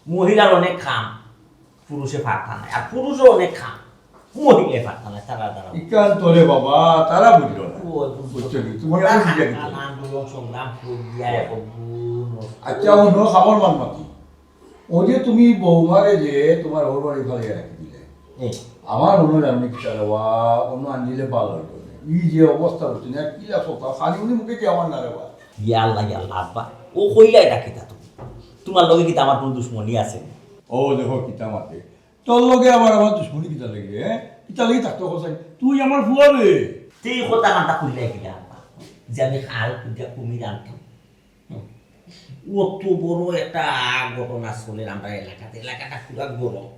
মহিলার অনেক খাম পুরুষে ফাঁকা নাই আর পুরুষও অনেক খাম মহিলা ফাঁকা নাই তারা ইকান তোরে বাবা তারা বুঝলো না বুঝছো কি তুমি আর বুঝে গেছো আন্দোলন সংগ্রাম করিয়া আচ্ছা অন্য খবর মানমাতি ও যে তুমি বৌমারে যে তোমার ওর বাড়ি ভালো রাখি দিলে আমার অনুযায়ী আমি চালাবা অন্য আনলে ভালো হতো ই যে অবস্থা হচ্ছে না কি আসো খালি উনি মুখে কি আমার না রে বা ইয়াল্লা আব্বা ও কইলা এটা কিতা তোমার লগে কি আমার কোনো দুশ্মনী আছে ও দেখো কিতা মাতে তোর লগে আমার দুশ্মনী কিতা লাগে কিতা লাগে থাকতো কোথায় তুই আমার ফুয়া রে তুই কথা কান্তা খুললে কিনা আব্বা যে আমি খাল খুঁজা কুমির আনতাম অত বড় একটা ঘটনা চলে আমরা এলাকাটা পুরা গরম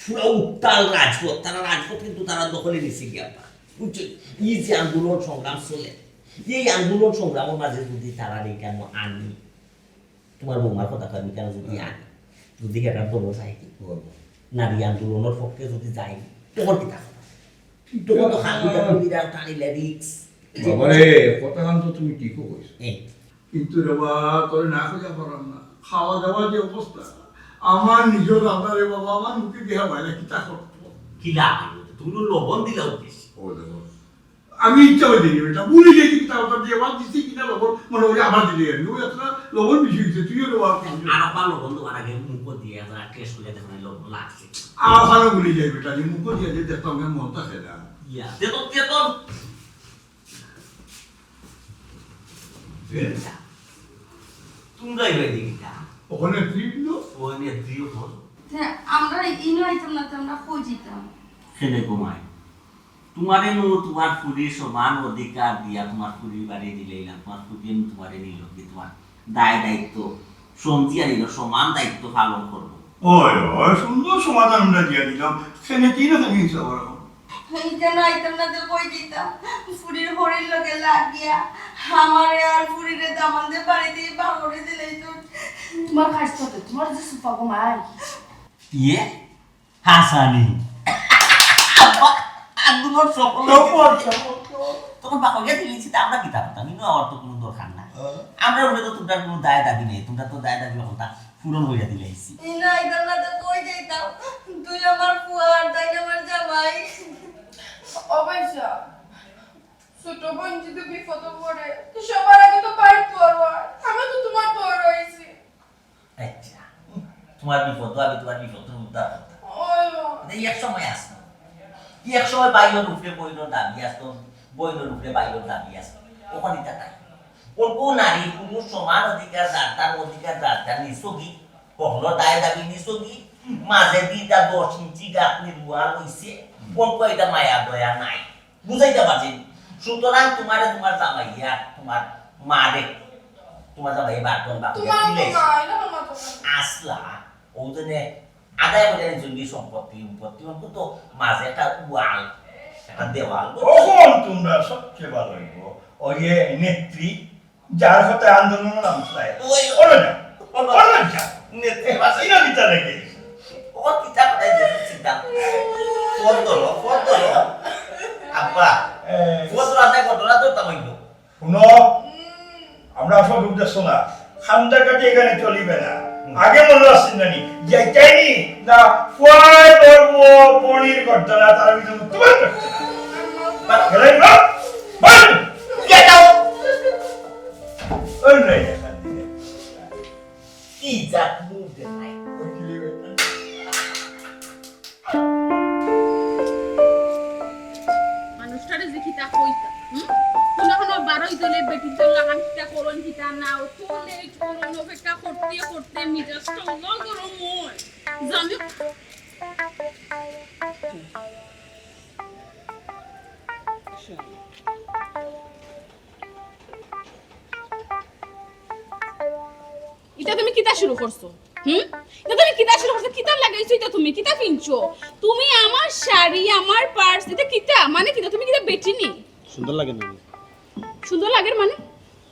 পুরা উত্তাল রাজপথ তারা রাজপথ কিন্তু তারা দখলে নিছে গিয়া বুঝছো এই যে আন্দোলন সংগ্রাম চলে এই আন্দোলন সংগ্রামের মাঝে যদি তারা কেন আনি তোমার বৌমার কথা আমি কেন যদি আনি যদি এটা বলো যাই কি করবো নারী আন্দোলনের পক্ষে যদি যাই তখন কি থাকবো তখন তো খানিটা বিরাট টানিলে রিক্স বাবারে কথা কান তো তুমি ঠিকও কইছো কিন্তু রে বাবা তোর না খোঁজা পারাম না খাওয়া দাওয়া যে অবস্থা আমার নিজের রান্না রে বাবা আমার মুখে দেওয়া বাইরে কিতা করতো কি লাভ তুমি লবণ দিলে উদ্দেশ্য আমি ইচ্ছা করে দিই এটা ভুলে যাই কিতা ওটা দিয়ে আবার দিছি কিনা লবণ মনে করি আবার দিলে আমি ওই একটা লবণ বেশি হয়েছে তুইও লবণ আর আবার লবণ দেওয়ার আগে মুখ দিয়ে যা টেস্ট করে দেখুন লবণ লাগছে আর ভালো ভুলে যাই বেটা যে মুখ দিয়ে যে দেখতাম আমি মন থাকে না ইয়া তেতো তোমরা এবার দিকিটা ওখানে ট্রিপ লো ওখানে ট্রিপ হল আমরা ইনো আইতাম না আমরা কই যেতাম খেলে ঘুমায় তোমারে নো তোমার ফুরির সমান অধিকার দিয়া তোমার ফুরির বাড়ি দিলেইলাম তোমার ফুরিয়ে তোমারে নিল কি তোমার দায়িত্ব সঞ্জিয়া নিল সমান দায়িত্ব পালন করবো ওই ওই সুন্দর সমাধান আমরা দিয়ে দিলাম সেনে কি না থাকি হিসাব রাখো এইটা না আইতাম না তো কই যেতাম ফুরির হরির লগে লাগিয়া আমারে আর ফুরিরে দামান দে বাড়িতে ভাঙড়ে দিলেই তো তোমার খাইছ তো তোমার যে সুপা ঘুমাই ইয়ে হাসানি আন্দোলন সফল তখন বাকিয়া দিয়েছি তা আমরা কি থাকতাম কিন্তু আমার তো কোনো দরকার না আমরা বলে তো তোমরা কোনো দায় দাবি নেই তোমরা তো দায় দাবি হলটা পূরণ হইয়া দিলেছি ইনা আইতাম না তো কই যেতাম তুই আমার ফুয়ার তাই আমার জামাই অবশ্য ছোট বোন যদি বিপদ পড়ে তো সবার আগে তো বাড়ি তোর আমি তো তোমার তোর রয়েছি আচ্ছা তোমার বিপদ আমি তোমার বিপদ উদ্ধার করতাম এই এক সময় আসতো কি এক সময় বাইরের উপরে বইনের দাবি আসতো বইনের উপরে বাইরের দাবি আসতো ওখানে এটা নাই কোন নারী পুরুষ সমান অধিকার যার অধিকার যার নিঃসগী কখনো দায় দাবি নিঃসগী মাঝে দিটা 10 ইঞ্চি গাছ নির্বাহ হইছে কোন কয়টা মায়া দয়া নাই বুঝাইতে পারছেন সুতরাং তোমার জামাইয়া তোমার মারে তোমার জামাই বাটন বাকিয়া তুলে আসলা ওজনে আদায় করে জঙ্গি সম্পত্তি অন্তত মাঝে একটা ওয়াল একটা দেওয়াল তখন তোমরা সবচেয়ে ভালো হইব ওই যে নেত্রী যার সাথে আন্দোলন নাম চায় ওই নেত্রী বাসিনা দিতে রেখে ও কিতা কোথায় চিন্তা ফোন ধরো আব্বা ফোন ধরো আদায় ঘটনা তো তামাইলো শুনো আমরা সব উদ্দেশ্য না খান্দা কাটি এখানে চলিবে না আগে মনে আসছেন নানি যাইতাইনি না ফুয়াই ধরবো পনির করতে না তার ভিতরে তোমার করতে না গেলেন না বল গেট আউট ওই নাই এখান থেকে কি জাত মুভ দেখায় মানুষটারে যে কিতা কইতা কোন কোন বারোই দলে বেটি দল লাগান কিতা করন কিতা না ও কোনে করন অপেক্ষা করতে মিজাজটা উলল গরম হয় জানি এটা তুমি কিতা শুরু করছো এটা তুমি কিতা শুরু করছো কিতা লাগাইছো এটা তুমি কিতা কিনছো তুমি আমার শাড়ি আমার পার্স এটা কিতা মানে কিতা তুমি কিতা বেটিনি সুন্দর লাগে না সুন্দর লাগে মানে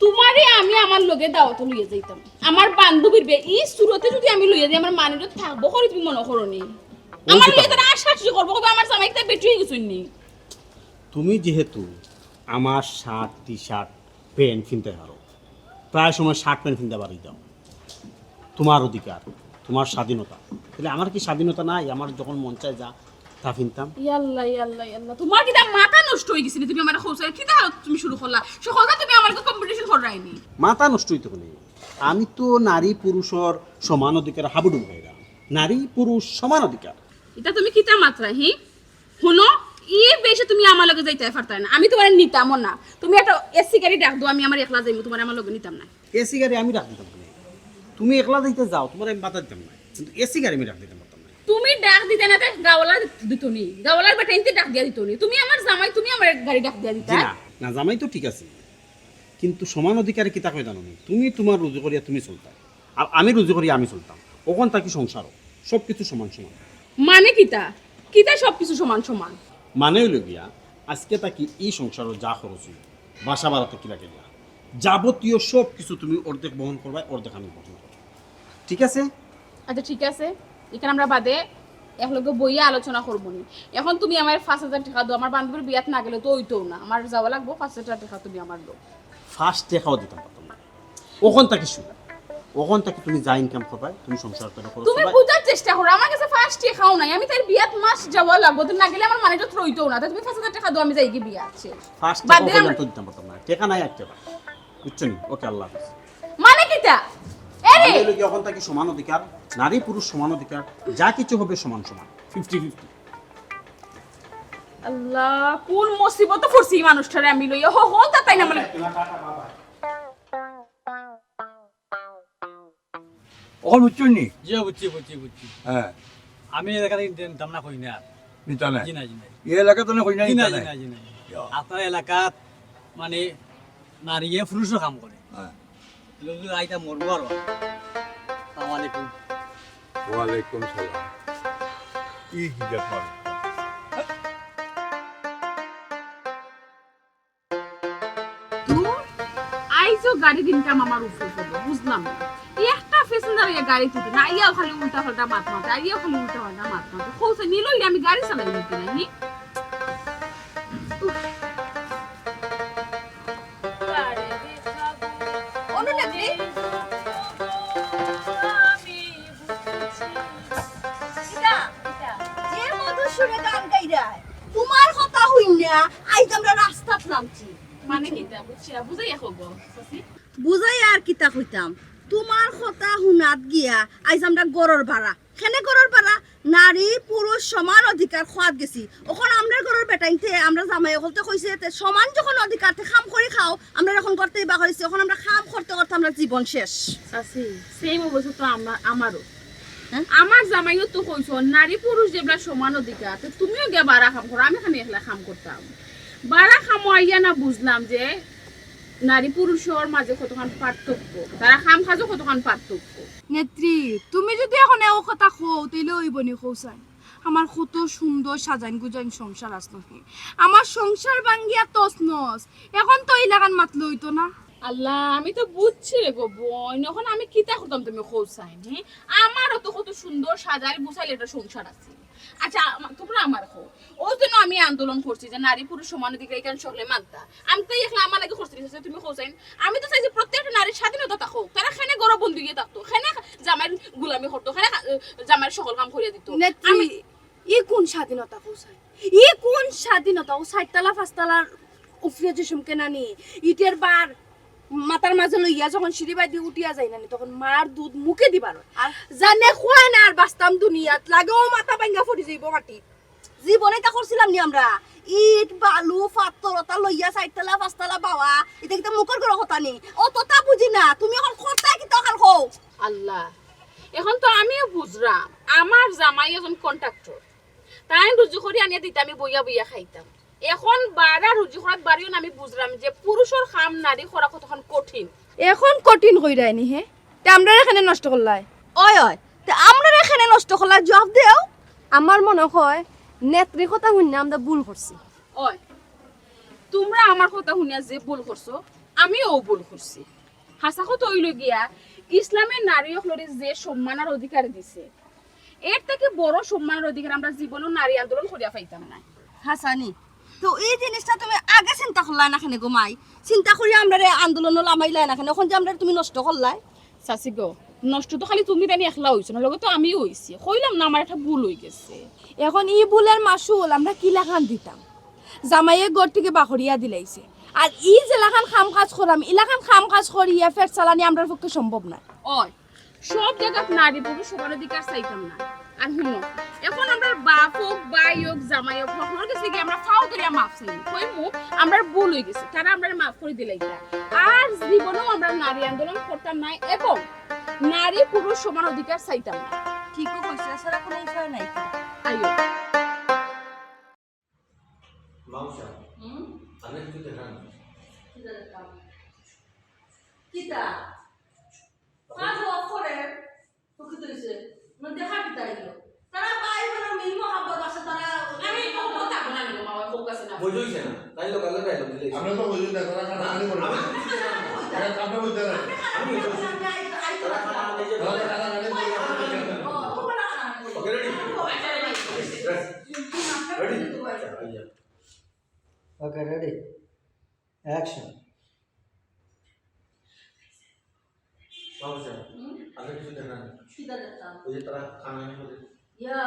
তোমারে আমি আমার লগে দাওয়াত লইয়া যাইতাম আমার বান্ধবীর বে এই সুরতে যদি আমি লইয়া যাই আমার মানিরত থাকবো করে তুমি মনে করো নি আমার লইয়া তারা আশাশি করবো কবে আমার জামাইটা বেটি হয়ে গেছুন নি তুমি যেহেতু আমার শার্ট টি শার্ট প্যান্ট কিনতে পারো প্রায় সময় শার্ট প্যান্ট কিনতে পারি দাও তোমার অধিকার তোমার স্বাধীনতা তাহলে আমার কি স্বাধীনতা নাই আমার যখন মন চায় যা তা কিনতাম ইয়াল্লাহ তোমার কিটা মাথা নষ্ট হয়ে গেছিল তুমি আমার খোঁজ কিটা তুমি শুরু করলা সকলটা তুমি আমার কম্পিটিশন করাইনি মাথা নষ্ট হইতে কোনে আমি তো নারী পুরুষের সমান অধিকার হাবুডুম ভাইরা নারী পুরুষ সমান অধিকার এটা তুমি কিটা মাত্রা শুনো ই বেশি তুমি আমার লগে যাইতে পারতাই না আমি তোমার নিতাম না তুমি একটা এসি গাড়ি ডাক দাও আমি আমার একলা যাইমু তোমার আমার লগে নিতাম না এসি গাড়ি আমি রাখ দিতাম না তুমি একলা যাইতে যাও তোমার আমি বাধা দিতাম না কিন্তু এসি গাড়ি আমি রাখ দিতাম না তুমি ডাক দিতে না গাওয়ালা দিতনি গাওয়ালার বেটাইতে ডাক দিয়া দিতনি তুমি আমার জামাই তুমি আমার গাড়ি ডাক দিয়া দিতা না জামাই তো ঠিক আছে কিন্তু সমান অধিকারে কিতা কই জানো তুমি তোমার রুজি করিয়া তুমি চলতা আর আমি রুজি করিয়া আমি চলতাম ওখান থাকি সংসারও সবকিছু সমান সমান মানে কিতা কিতা সবকিছু সমান সমান মানে হইল গিয়া আজকে তাকি এই সংসারও যা খরচ বাসা বাড়াতে কি লাগে যাবতীয় সব কিছু তুমি অর্ধেক বহন করবা, অর্ধেক আমি বহন করবো, ঠিক আছে? আচ্ছা ঠিক আছে, এখানে আমরা বাদে একলগে বইয়া আলোচনা করবো নি। এখন তুমি আমার 5,000 টাকা দাও, আমার বান্ধবীর বিয়াত না গেলে তো ওইটাও না, আমার যাওয়া লাগবো, 5,000 টাকা তুমি আমার দাও। ফার্স্ট টাকাও দিতাম পারতাম না, ওখান থেকে শুরু, ওখান থেকে তুমি যা ইনকাম করবা তুমি সংসার করে করো। তুমি বুঝার চেষ্টা করো, আমার কাছে ফার্স্ট টাকাও নাই, আমি তার বিয়াত মাস যাওয়া লাগবো, তো না গেলে আমার মানেটা তো ওইটাও না, তুমি 5,000 টাকা দাও, আমি যাই গিয়ে বিয়া আছে। ফার্স্ট টাকা পর্যন্ত দিতাম পারতাম না, টাকা নাই একটা বুঝছো নি? ওকে, আল্লাহ হাফেজ। মানে কিটা এরে ওখান থেকে সমান অধিকার, নারী পুরুষ সমান অধিকার, যা কিছু হবে সমান সমান, 50-50। আল্লাহ কোন মুসিবত পড়ছি মানুষটারে আমি লইয়া হো হো তা তাই না মানে ওখানে বুঝছো নি? জি বুঝছি হ্যাঁ, আমি এলাকাতে নিতাম না কই না। নিতা নাই জি না এই এলাকা তো হই না, জি নিতা না নাই। আপনার এলাকাত মানে নারীয়ে পুরুষও কাম করে, হ্যাঁ। লোক আইতা মরবো আর আসসালামু আলাইকুম। ওয়ালাইকুম সালাম। কি হিজাত মানে? আইজো গাড়ি দিনকাম আমার উপরে পড়লো, বুঝলাম না একটা প্যাসেঞ্জার এই গাড়ি তুলে না, আইয়াও খালি উল্টা পাল্টা মাত মাতে, আইয়াও খালি উল্টা পাল্টা মাত মাতে, খোঁজে নিলই আমি গাড়ি চালাই নিতে নাকি। অনুনেত্রী যে মধুর সুরে গান গাইরায় তোমার কথা হইনা আইজ আমরা রাস্তাত নামছি। মানে কিটা বুঝছি না, বুঝাই এখন গো সসি বুঝাই আর কিতা কইতাম, তোমার কথা হুনাত গিয়া আইজ আমরা গরর ভাড়া, খেনে গরর ভাড়া নারী পুরুষ সমান অধিকার খোয়াত গেছি। ওখানে আমরা গরর বেটাইতে আমরা জামাই হলতে কইছে সমান যখন অধিকার খাম করে খাও, আমরা এখন করতে বা করেছি, এখন আমরা খাম করতে করতে আমরা জীবন শেষ। সসি সেম অবস্থা তো আমারও, আমার জামাইও তো কইছো নারী পুরুষ যেগুলা সমান অধিকার, তো তুমিও গে বাড়া খাম করো, আমি খানি একলা খাম করতাম। বাড়া খামো আইয়া না বুঝলাম যে নারী পুরুষের মাঝে কতখান পার্থক্য, তারা খাম খাজো কতখান পার্থক্য। নেত্রী তুমি যদি এখন এও কথা কও তাইলে ওইব নি কৌসান, আমার কত সুন্দর সাজান গুজান সংসার আসলো, আমার সংসার ভাঙ্গিয়া তছনছ, এখন তো এই লাগান মাতলো হইতো না। আল্লাহ আমি তো বুঝছি রে গো বোন, এখন আমি কিতা করতাম তুমি খোঁজাই নি, আমারও তো কত সুন্দর সাজাই গুছাইলে একটা সংসার আছে। আচ্ছা তোমরা আমার খো ওই জন্য আমি আন্দোলন করছি যে নারী পুরুষ সমান অধিকার এখানে সকলে মানতা, আমি তো এখন আমার লাগে করতে দিয়েছে তুমি খোঁজাই। আমি তো চাই যে প্রত্যেকটা নারীর স্বাধীনতা থাকুক, তারা খানে গরব বন্ধু গিয়ে থাকতো, খানে জামাইয়ের গুলামি করতো, খানে জামাইয়ের সকল কাম করিয়া দিত। আমি ই কোন স্বাধীনতা কৌসান, ই কোন স্বাধীনতা, ও 4 তলা 5 তলার উফরে যে সুমকে নানি ইটের বার মাতার মাঝে লইয়া যখন সিঁড়ি বাইদি উঠিয়া যায় নানি তখন মার দুধ মুখে দিবার আর জানে খুয়াই না আর বাস্তাম দুনিয়াত লাগেও মাথা ভাঙ্গা ফুটি যাইব মাটি। জীবনে তা করছিলাম নি আমরা, ইট বালু পাথরতা লইয়া 4 তলা 5 তলা বাবা, এটা কিন্তু মুখের গড় কথা নি, ও তোতা বুঝি না, তুমি এখন কথা কি তখন কও। আল্লাহ এখন তো আমিও বুঝলাম, আমার জামাই এখন কন্ট্রাক্টর, তাই রুজি করে আনিয়া দিতে আমি বইয়া বইয়া খাইতাম। এখন বাড়া রুজি খরাত বাড়িও আমি বুঝলাম যে পুরুষের কাম নারী করা কতক্ষণ কঠিন। এখন কঠিন কইরাইনি হে তে আমরা এখানে নষ্ট করলাই। ওই ওই তে আমরা এখানে নষ্ট করলা জবাব দেও। আমার মনে হয় নেত্রীর কথা শুনে আমরা ভুল করছি। ওই তোমরা আমার কথা শুনিয়া যে ভুল করছো আমিও ভুল করছি। হাসা কথা হইল গিয়া ইসলামের নারী হলরে যে সম্মানের অধিকার দিছে, এর থেকে বড় সম্মানের অধিকার আমরা জীবনেও নারী আন্দোলন করিয়া পাইতাম না। হাসানি তো এই জিনিসটা তুমি আগে চিন্তা করলাই না কেন গোমাই, চিন্তা করি আমরা আন্দোলন লামাইলাই না কেন, এখন যে আমরা তুমি নষ্ট করলাই। চাচি গো নষ্ট তো খালি তুমি রানি একলা হইছো না, লগে তো আমিও হইছি, কইলাম না আমার একটা ভুল হই গেছে। এখন ই ভুলের মাসুল আমরা কি লাগান দিতাম, জামাইয়ে ঘর থেকে বাহরিয়া দিলাইছে, আর ই যে লাগান খাম কাজ করাম ইলাকান খাম কাজ করিয়া ফের চালানি আমরার পক্ষে সম্ভব না। ওই সব জায়গাত নারী পুরুষ সবার অধিকার চাইতাম না। আর শুনো এখন আমরা বাপ হোক ভাই হোক জামাই হোক সকলের কাছে গিয়ে আমরা ফাও করিয়া মাফ চাই, কইমু আমরা ভুল হয়ে গেছে, তারা আমরা মাফ করে দিলাইতা। আর জীবনেও আমরা নারী আন্দোলন করতাম না এবং নারী পুরুষ সমান অধিকার চাইতাম না। ঠিকও কইছে, সেটা কোনো উপায় নাই। আইও মাউসা আমি একটু দেখান কিতা কাজ করে তো কি হইছে না দেখা কিতা আইলো তারা পাই বলে মিল মহাব্বত আছে, তারা আমি কথা বলা নিব মা ওই আছে না বুঝ হইছে না তাই লোক আলাদা ডায়লগ দিলে আমরা তো বুঝি না তোরা খানা খালি করে আমরা বুঝতে না আমি তোরা খানা নিজে তোরা খানা খালি করে okay ready ready Okay, ready? Action. সমস্যা আগে কিছু দেখা না কিটা দেখতাম ওই যে তারা খানা নিয়ে বলে ইয়া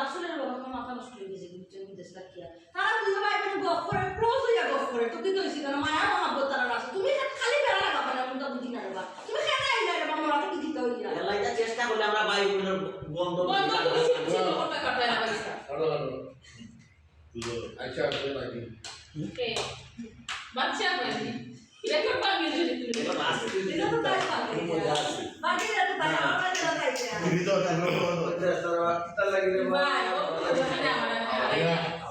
আসলে আমার মাথা নষ্ট হয়ে গেছে কিন্তু বিদেশ লাগিয়া তারা দুই ভাই একটু গফ করে ক্লোজ হইয়া গফ করে তো কি কইছি কারণ মায়া মহাব্বত তারা আছে তুমি খালি বেড়া লাগাবা না কিন্তু বুঝি না রে তুমি কেন আইলা রে বাবা কি দিতে হইয়া এলাইটা চেষ্টা করলে আমরা ভাই বোনের বন্ধ বন্ধ তুমি চিন্তা করতে করতে না ভাই আরো বুঝো আচ্ছা আসলে নাকি ওকে বাচ্চা বলি এটা কি পাবি যদি তুমি এবার আসছে এটা তো তাই পাবে বাকি রাতে তাই আমরা যেটা তাইছে তুমি তো তারা তার লাগি রে ভাই ও না আমার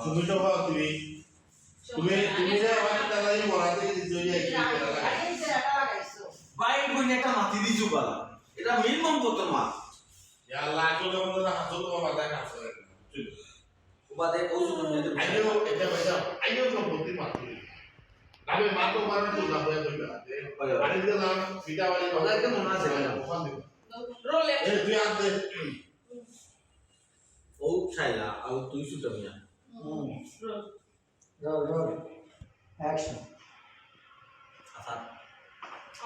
তুমি তো ভাব তুমি তুমি যে আমার তালাই মরাতে দিছো যে কি এই যে এটা লাগাইছো ভাই বোন একটা মাটি দিছু বালা এটা মিনিমাম কত মা ইয়া আল্লাহ তো তোমরা হাসো তো মাথা কাজ করে উপাদে ওজু তুমি আইও এটা বাজা আইও তো বলতে মাতি আমি মা তো মারো তো না বলে কইবা আরে দিকে নাম ফিটা वाली ওটা একদম মনে আছে ওখান দিকে রোলে এই তুই আনতে ও ছাইলা আর তুই সুতা মিয়া Roll. Action. আচ্ছা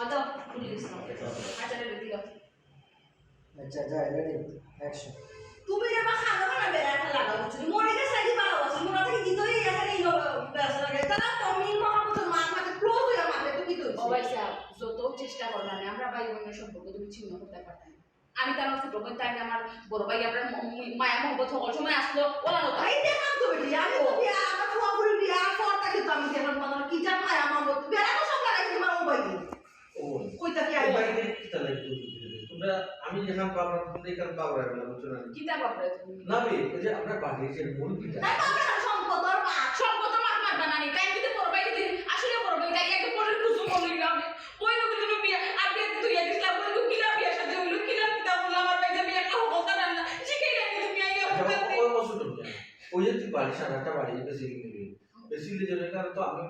আদা পুলিশ না আচ্ছা রেডি দিও আচ্ছা ready? Action. তুমি রে মা খানা খানা বেড়াটা লাগাও তুমি মরে গেছে কি ভালো আছে মনে থেকে দিতে হইয়া এখানে এই বেস লাগে তারা তুমি মহাব্বত মা মাকে ক্লোজ হইয়া মাকে তো কি ও কইছো ভাই সাহেব যত চেষ্টা করলাম আমরা ভাই বোনের সম্পর্ক তুমি ছিন্ন করতে পারতাম আমি তার ছোট বোন তাই আমার বড় ভাই আপনার মায়া মহব্বত সকল সময় আসলো ওলা নতো এই দেখাম তো বেটি আমি তো বিয়া আমার ফুয়া ফুরি বিয়া পরটা কিন্তু আমি দেখার মত কি জান মায়া মহব্বত বেড়া তো সব লাগাইছি তোমার মোবাইল ও কইতা কি এই আইবা বাইরে কিটা লাগবে তোমরা আমি যেখান পাবরা তোমরা এখান পাবরা না বুঝছো না কিতাব আপনারা তুমি না বে এই যে আমরা বাড়ির মূল কিটা তাই তো আমরা সম্পদ আর মা সম্পদ মাত মাত বানানি তাই কিন্তু বড় ভাই দিন আসলে বড় ভাই তাই একটা পরে খুশু করলাম ওই লোক দিন বিয়া আর বিয়া তুই দিছিলা বল লোক কিলা বিয়া সাথে হইলো কিলা কিতাব বললাম আমার ভাই যে বিয়া একটা হবতা না শিখাই না তুমি আইয়া বলতে ওই বছর তুমি ওই যে তুই বাড়ি সারাটা বাড়ি বেশি নিবি বেশি নিলে জন্য কারণ তো আমি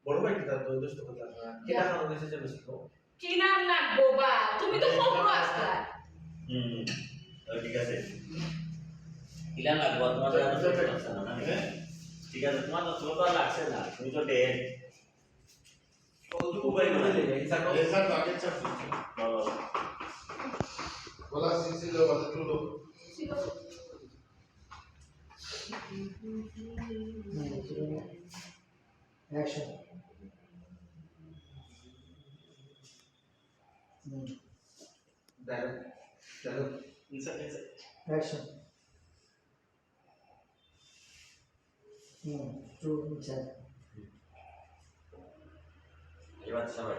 বড় ভাই কিটা তো দোস্ত কথা না কিটা খাওয়া গেছে যে বেশি খাও কিনা লাগবো বা তুমি তো খবর আসলা ঠিক আছে কিলা লাগবো তোমার ঠিক আছে তোমার তো ছোট লাগছে না তুমি তো ডেড ऐसा टारगेट सब बोला सीसी लो बात तो लो Action. চলো Action. True inside. এবার সবাই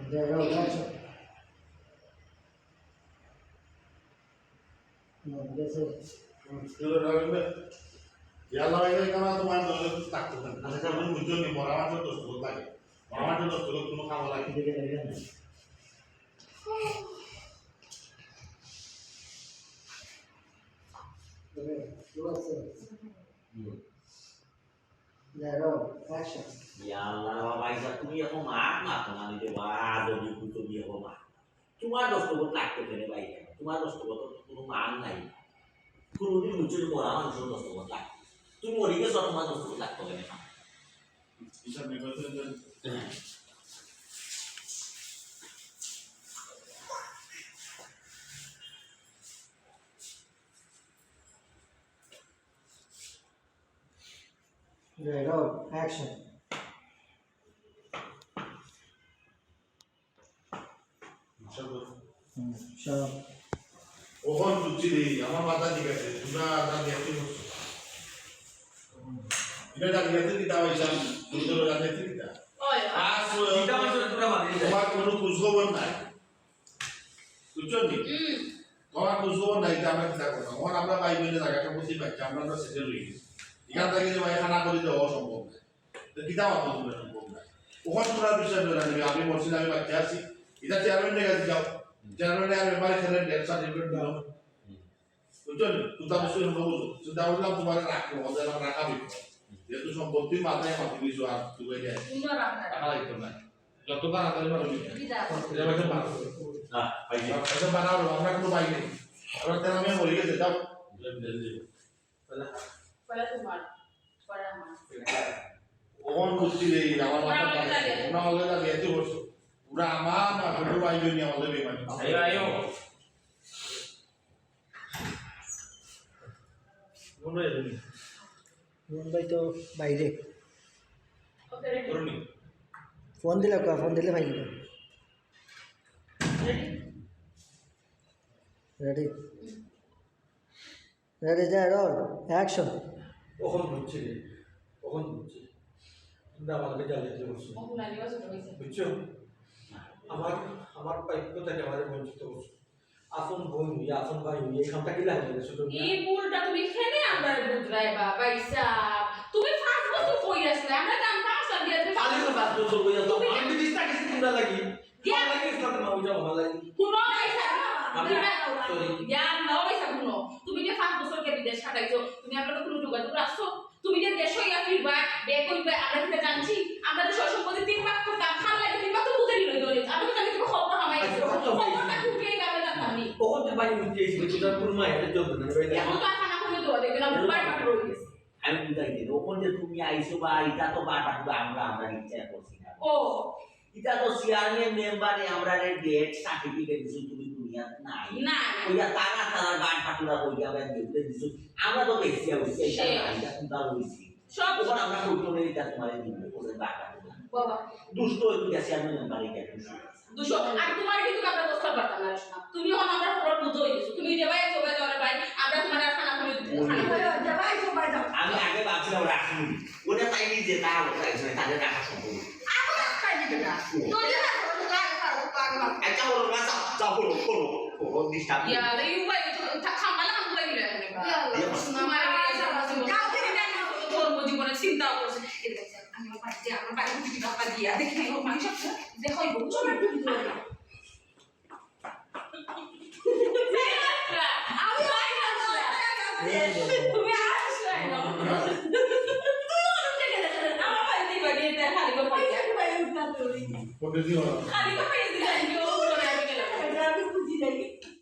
There go action. That's it. चलो राउंड में याला वाला कमा तुम्हारे दोस्त को ताक तो ना अच्छा मैं मुझे नहीं बोला मैं तो दोस्त को लागे मामा तो दोस्त को तुम काम लागे Okay, what's it? There go action. ইয়াল্লাহ বাবা ইসা তুমি এখন মার না তোমার নিজে বাদবি কুতবি এখন মা তোমার দস্তবত লাগতে কেনে ভাই তোমার দস্তবত কোনো মান নাই কোনোদিন মুচুর মরা মানুষের দস্তবত লাগে তুমি মরি গেছো তোমার দস্তবত লাগতে কেনে हिसाब negotiation There go action. Shut up. ওখান বুঝছি রে আমার মাথা ঠিক আছে তোমরা না দেখতে বসছো এটা দেখতে কি দাও হিসাব তুমি তো দেখতে কি দাও ওই আজ এটা মানে তোমরা মারি তোমার কোনো খোঁজখবর নাই বুঝছো নি তোমার খোঁজখবর নাই এটা আমরা চিন্তা করতাম ওখানে আমরা ভাই বোনের জায়গাটা বুঝি পাচ্ছি আমরা তো সেটেল হয়ে গেছি এখান থেকে যে ভাই খানা করে দেওয়া সম্ভব না তো কিতা মাত্র তোমরা সম্ভব না ওখানে তোমরা বিষয় বেরা নেবে আমি বলছি আমি বাচ্চা আছি এটা চেয়ারম্যানের কাছে যাও চেয়ারম্যানের আর মেম্বারের খেলে ডেট সার্টিফিকেট দিলাম বুঝছো নি তুই তো বিষয় সম্ভব বুঝো চিন্তা করলাম তোমার রাখবো ওদের রাখা বিপদ যেহেতু সম্পত্তি মাথায় মাতি দিছো আর তুমি টাকা লাগতো না যত তাড়াতাড়ি পারবি এটা একটা বানাও হ্যাঁ পাইছি এটা বানাও আমরা কোনো পাই নাই আমরা তেল আমি বলে গেছে যাও পয়লা তোমার পয়লা আমার ওন খুঁজছিলে আমার মাথা না হলে না এত বছর পুরা আমার না ছোট ভাই জন্য আমাদের বেমানি আইও ভাই তো বাইরে করুনি ফোন দিলে ভাই রেডি রেডি যা রোল অ্যাকশন কখন বুঝছি কখন বুঝছি তুমি আমাকে জ্বালিয়ে বলছো বুঝছো আমার পাইপ্য থেকে আমাদের বঞ্চিত করছো আপন বোন আপন ভাই এই কামটা কি লাগে ছোট এই ভুলটা তুমি খেলে আমরা বুঝরাই বাবা ইসাব তুমি 5 বছর কই আসলে আমরা দাম 5 সাল দিয়ে তুমি 5 বছর কই আসলে আমি দিস্তা কিছু তোমরা লাগি আমার লাগি ইসলাম মা বুঝাও আমার লাগি পুরো পয়সা তুমি যে 5 বছর কে বিদেশ কাটাইছো তুমি আমরা তো কোনো যোগাযোগ রাখছো তুমি যে দেশ হইয়া ফিরবা বে কইবা আমরা কি জানছি আমরা তো সম্পত্তি 3 ভাগ করতাম খান লাগে 3 ভাগ তো বুঝে নিল দলে আমি তো জানি তুমি খবর হামাইছো খবরটা কুটিয়ে যাবে না আমি কখন যে ভাই বুঝেছি তোর পুরমা এটা জব না এখন তো খানা করে দেওয়া দেখবে না বুবার পাট রয়ে গেছে আমি বুঝাই দিই ওখান যে তুমি আইছো বা এটা তো বারবার আমরা ইচ্ছা করছি না ও এটা তো চেয়ারম্যান মেম্বারে আমরা ডেট সার্টিফিকেট দিছো তুমি দুনিয়া নাই না ওইটা তারা বাট পাটুরা কইয়া বেন দিতে দিছো আমরা তো দেখছি হইছে এটা চিন্তা হইছি সব ওখানে আমরা কইতো না এটা তোমারে দিব ওদের বাট পাটুরা বাবা দুষ্ট হইছে চেয়ারম্যান মেম্বারে এটা দুশো আর তোমার কিন্তু আমরা দোস্ত পারতাম না তুমি হন আমরা পুরো বুঝো হইছো তুমি যে ভাই সবাই যাওয়ার ভাই আমরা তোমার খানা করে দিতে খানা করে আমি আগে ভাবছিলাম রাখি ওটা তাই নিজে তা হচ্ছে তাদের টাকা সম্পর্ক একটা হলো না যাও হলো ডিস্টার্ব ইয়া রে ভাই খামালা খাম কই দিলে আমার জীবনে চিন্তা করছে আমি পাচ্ছি আমার বাড়ি থেকে টাকা দিয়া দেখি ও মানুষ দেখই বুঝছো না তুমি আসলে আমার বাড়ি থেকে গিয়ে দেখা খালি করে কোন দিও খালি করে